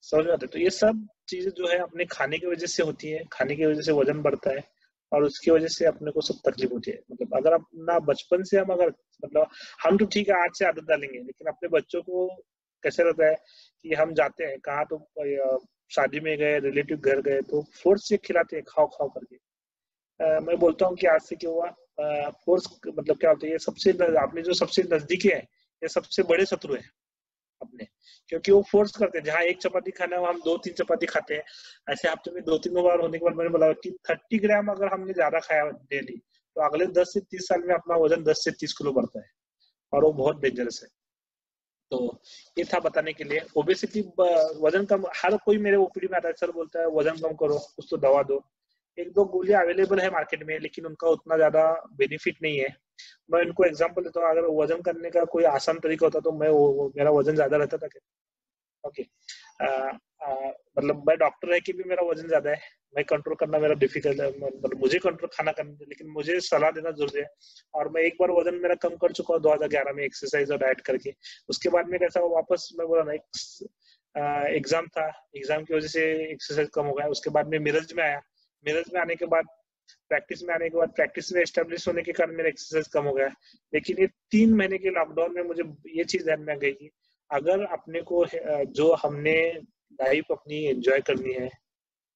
समझ में आता है? तो ये सब चीजें जो है अपने खाने की वजह से होती है, खाने की वजह से वजन बढ़ता है और उसकी वजह से अपने को सब तकलीफ होती है। मतलब अगर अपना बचपन से हम अगर मतलब हम तो ठीक है आज से आदत डालेंगे, लेकिन अपने बच्चों को कैसे रहता है कि हम जाते हैं कहाँ तो शादी में गए, रिलेटिव घर गए तो फोर्स से खिलाते हैं, खाओ खाओ करके। मैं बोलता हूँ कि आज से क्या हुआ, फोर्स मतलब क्या होता है, ये सबसे आपने जो सबसे नजदीकी है, ये सबसे बड़े शत्रु है अपने, क्योंकि वो फोर्स करते हैं। जहाँ 1 चपाती खाना है हम 2-3 चपाती खाते हैं। ऐसे हफ्ते में 2-3 बार होने के बाद मैंने बोला कि 30 ग्राम अगर हमने ज्यादा खाया डेली तो अगले 10 से 30 साल में अपना वजन 10 से 30 किलो बढ़ता है और वो बहुत डेंजरस है। तो ये था बताने के लिए। ओबेसिटी वजन कम, हर कोई मेरे ओपीडी में आता है, सर बोलता है वजन कम करो, कुछ तो दवा दो। 1-2 गोलियां अवेलेबल है मार्केट में, लेकिन उनका उतना ज्यादा बेनिफिट नहीं है। मैं इनको एग्जांपल देता हूँ, अगर वजन करने का कोई आसान तरीका होता तो मैं मेरा वजन ज्यादा रहता था क्या? ओके, मतलब मैं डॉक्टर है कि भी मेरा वजन ज्यादा है, मैं कंट्रोल करना मेरा डिफिकल्ट है, मतलब मुझे कंट्रोल खाना करना है, लेकिन मुझे सलाह देना जरूरी है। और मैं एक बार वजन मेरा कम कर चुका हूँ 2011 में एक्सरसाइज और डाइट करके। उसके बाद में कैसा वापस मैं बोला ना, एग्जाम था, एग्जाम की वजह से एक्सरसाइज कम हो गया। उसके बाद में मिरज में आया, मिरज में आने के बाद प्रैक्टिस में आने के बाद प्रैक्टिस में एस्टेब्लिश होने के कारण मेरा एक्सरसाइज कम हो गया। लेकिन ये 3 महीने के लॉकडाउन में मुझे ये चीज ध्यान में आ गई कि अगर अपने को जो हमने लाइफ अपनी एंजॉय करनी है,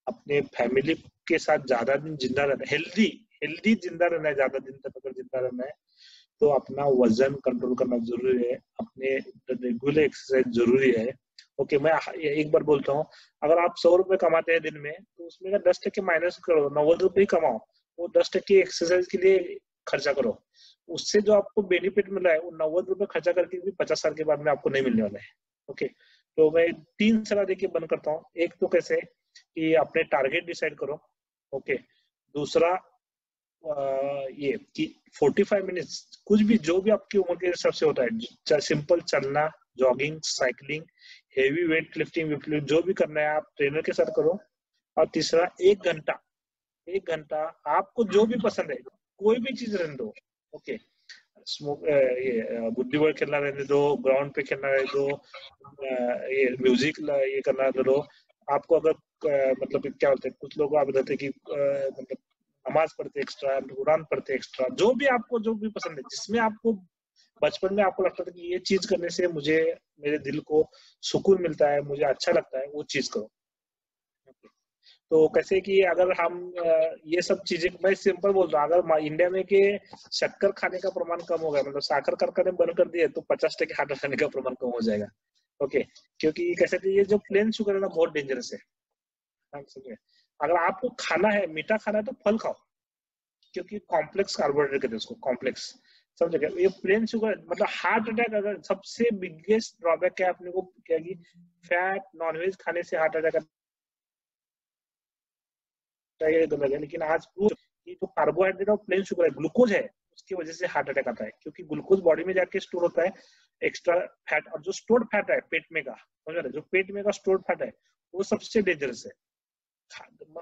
अपने फैमिली के साथ ज्यादा दिन जिंदा रहना, हेल्दी हेल्दी जिंदा रहना है, ज्यादा दिन तक अगर जिंदा रहना है तो अपना वजन कंट्रोल करना जरूरी है, अपने रेगुलर एक्सरसाइज जरूरी है। ओके, मैं एक बार बोलता हूँ, अगर आप 100 रुपए कमाते हैं दिन में तो उसमें का 10% माइनस करो, 90 रुपए ही कमाओ, वो 10% एक्सरसाइज के लिए खर्चा करो। उससे जो आपको बेनिफिट मिला है वो 90 रुपए खर्चा करके भी 50 साल के बाद में आपको नहीं मिलने वाला है। ओके, तो मैं 3 सलाह देके बंद करता हूँ। एक तो कैसे कि अपने टारगेट डिसाइड करो। ओके, दूसरा ये कि 45 मिनट्स कुछ भी जो भी आपकी उम्र के हिसाब से होता है, सिंपल चलना, jogging, cycling, heavy weight lifting जो भी करना है आप ट्रेनर के साथ करो। और तीसरा 1 घंटा आपको जो भी पसंद है, कोई भी चीज रहने दो। ओके, ये बुद्धिबल खेलना रहने दो, ग्राउंड पे खेलना रहने दो, ये म्यूजिक ये करना रहने दो। आपको अगर मतलब क्या होता है, कुछ लोग आप रहते कि मतलब नमाज पढ़ते एक्स्ट्रा, कुरान पढ़ते एक्स्ट्रा, जो भी आपको जो भी पसंद है, जिसमें आपको बचपन में आपको लगता था कि ये चीज करने से मुझे मेरे दिल को सुकून मिलता है, मुझे अच्छा लगता है, वो चीज करो। तो कैसे कि अगर हम ये सब चीजें, मैं सिंपल बोल रहा हूँ, अगर इंडिया में के शक्कर खाने का प्रमाण कम हो गया, मतलब साकर कारखाने बंद कर दिए तो 50% हार्ट खाने का प्रमाण कम हो जाएगा। ओके, क्योंकि कैसे कि ये जो प्लेन शुगर है ना बहुत डेंजरस है। अगर आपको खाना है, मीठा खाना है तो फल खाओ, क्योंकि कॉम्प्लेक्स कार्बोहाइड्रेट कहते हैं उसको, कॉम्प्लेक्स, समझ गए? ये प्लेन शुगर मतलब हार्ट अटैक, अगर सबसे बिगेस्ट ड्रॉबैक है अपने को क्या कि फैट नॉनवेज खाने से हार्ट अटैक है। लेकिन आज ये जो कार्बोहाइड्रेट और प्लेन शुगर है, ग्लूकोज है, उसकी वजह से हार्ट अटैक आता है, क्योंकि ग्लूकोज बॉडी में जाके स्टोर होता है एक्स्ट्रा फैट, और जो स्टोर्ड फैट है पेट में का, समझ रहे, जो पेट में का स्टोर्ड फैट है वो सबसे डेंजरस है।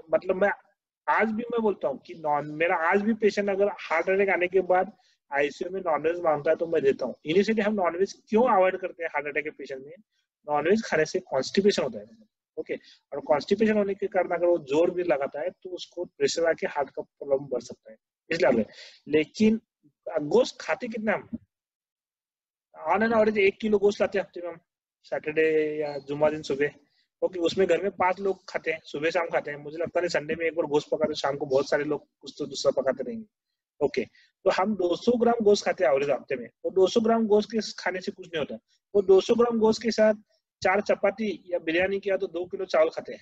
मतलब मैं बोलता हूँ कि मेरा आज भी पेशेंट अगर हार्ट अटैक आने के बाद आईसीयू में नॉनवेज मांगता है तो मैं देता हूँ। इनिशियली हम नॉनवेज क्यों अवॉइड करते हैं हार्ट अटैक के पेशेंट में? नॉनवेज खाने से कॉन्स्टिपेशन होता है। ओके, और कॉन्स्टिपेशन होने के कारण अगर वो जोर भी लगाता है तो उसको प्रेशर आके हार्ट का प्रॉब्लम बढ़ सकता है, इसलिए। लेकिन गोश्त खाते कितना हम? ऑन एन एवरेज 1 किलो गोश्त लाते हैं हफ्ते में हम, सैटरडे या जुम्मा दिन सुबह। ओके, उसमें घर में 5 लोग खाते हैं, सुबह शाम खाते हैं। मुझे लगता नहीं संडे में एक बार गोश्त पकाते शाम को बहुत सारे लोग कुछ तो दूसरा पकाते रहेंगे। ओके, तो हम 200 ग्राम गोश्त खाते हैं एवरेज हफ्ते में, और 200 ग्राम गोश्त के खाने से कुछ नहीं होता। वो 200 ग्राम गोश्त के साथ 4 चपाती या बिरयानी किया तो 2 किलो चावल खाते हैं।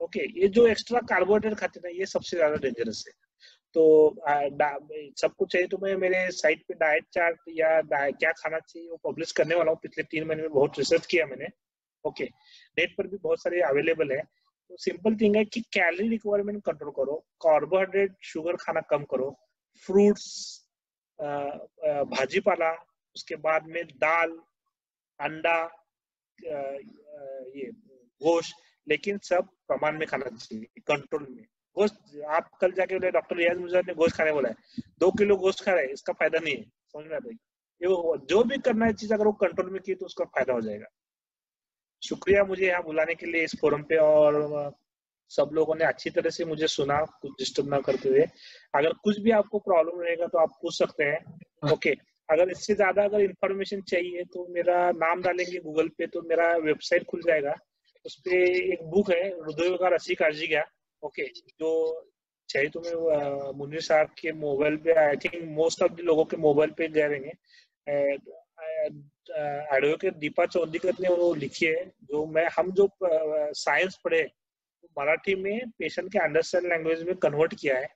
ओके, ये जो एक्स्ट्रा कार्बोहाइड्रेट खाते हैं ना, ये सबसे ज्यादा डेंजरस है। तो सब कुछ चाहिए तो मैं मेरे साइट पे डाइट चार्ट या क्या खाना चाहिए वो पब्लिश करने वाला हूँ। पिछले 3 महीने में बहुत रिसर्च किया मैंने। ओके, नेट पर भी बहुत सारे अवेलेबल है। तो सिंपल थिंग है कि कैलोरी रिक्वायरमेंट कंट्रोल करो, कार्बोहाइड्रेट शुगर खाना कम करो, फ्रूट्स, भाजीपाला, उसके बाद में दाल, अंडा, ये गोश्त, लेकिन सब प्रमाण में खाना चाहिए, कंट्रोल में। गोश्त आप कल जाके बोले डॉक्टर रियाज मुजर ने गोश्त खाने बोला है, 2 किलो गोश्त खा रहे हैं, इसका फायदा नहीं है। समझ में आता है? ये जो भी करना है चीज अगर वो कंट्रोल में की तो उसका फायदा हो जाएगा। शुक्रिया मुझे यहाँ बुलाने के लिए इस फोरम पे, और सब लोगों ने अच्छी तरह से मुझे सुना, कुछ डिस्टर्ब ना करते हुए। अगर कुछ भी आपको प्रॉब्लम रहेगा तो आप पूछ सकते हैं। ओके, अगर इससे ज्यादा अगर इंफॉर्मेशन चाहिए तो मेरा नाम डालेंगे गूगल पे तो मेरा वेबसाइट खुल जाएगा। उस पे एक बुक है, हृदय का रसी काळजी घ्या। ओके, जो चाहिए तो मैं मुनीर साहब के मोबाइल पे, I think most of the लोगों के मोबाइल पे गए रहेंगे। एडवोकेट दीपा चौधरी ने वो लिखी है, जो हम जो साइंस पढ़े मराठी में पेशेंट के अंडरस्टैंड लैंग्वेज में कन्वर्ट किया है।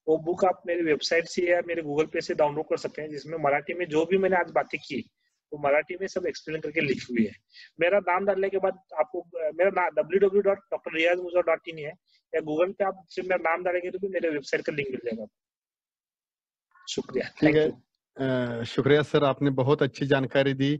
वो बुक आप मेरी वेबसाइट से या मेरे गूगल पे से डाउनलोड कर सकते हैं, जिसमें मराठी में जो भी मैंने आज बातें की वो मराठी में सब एक्सप्लेन करके लिखी हुई है। मेरा नाम डालने के बाद आपको मेरा www.drriazmuzar.in है, या गूगल पे आप मेरा नाम डालेंगे तो भी मेरे वेबसाइट का लिंक मिल जाएगा। शुक्रिया, ठीक थैंक है। यू। शुक्रिया सर, आपने बहुत अच्छी जानकारी दी।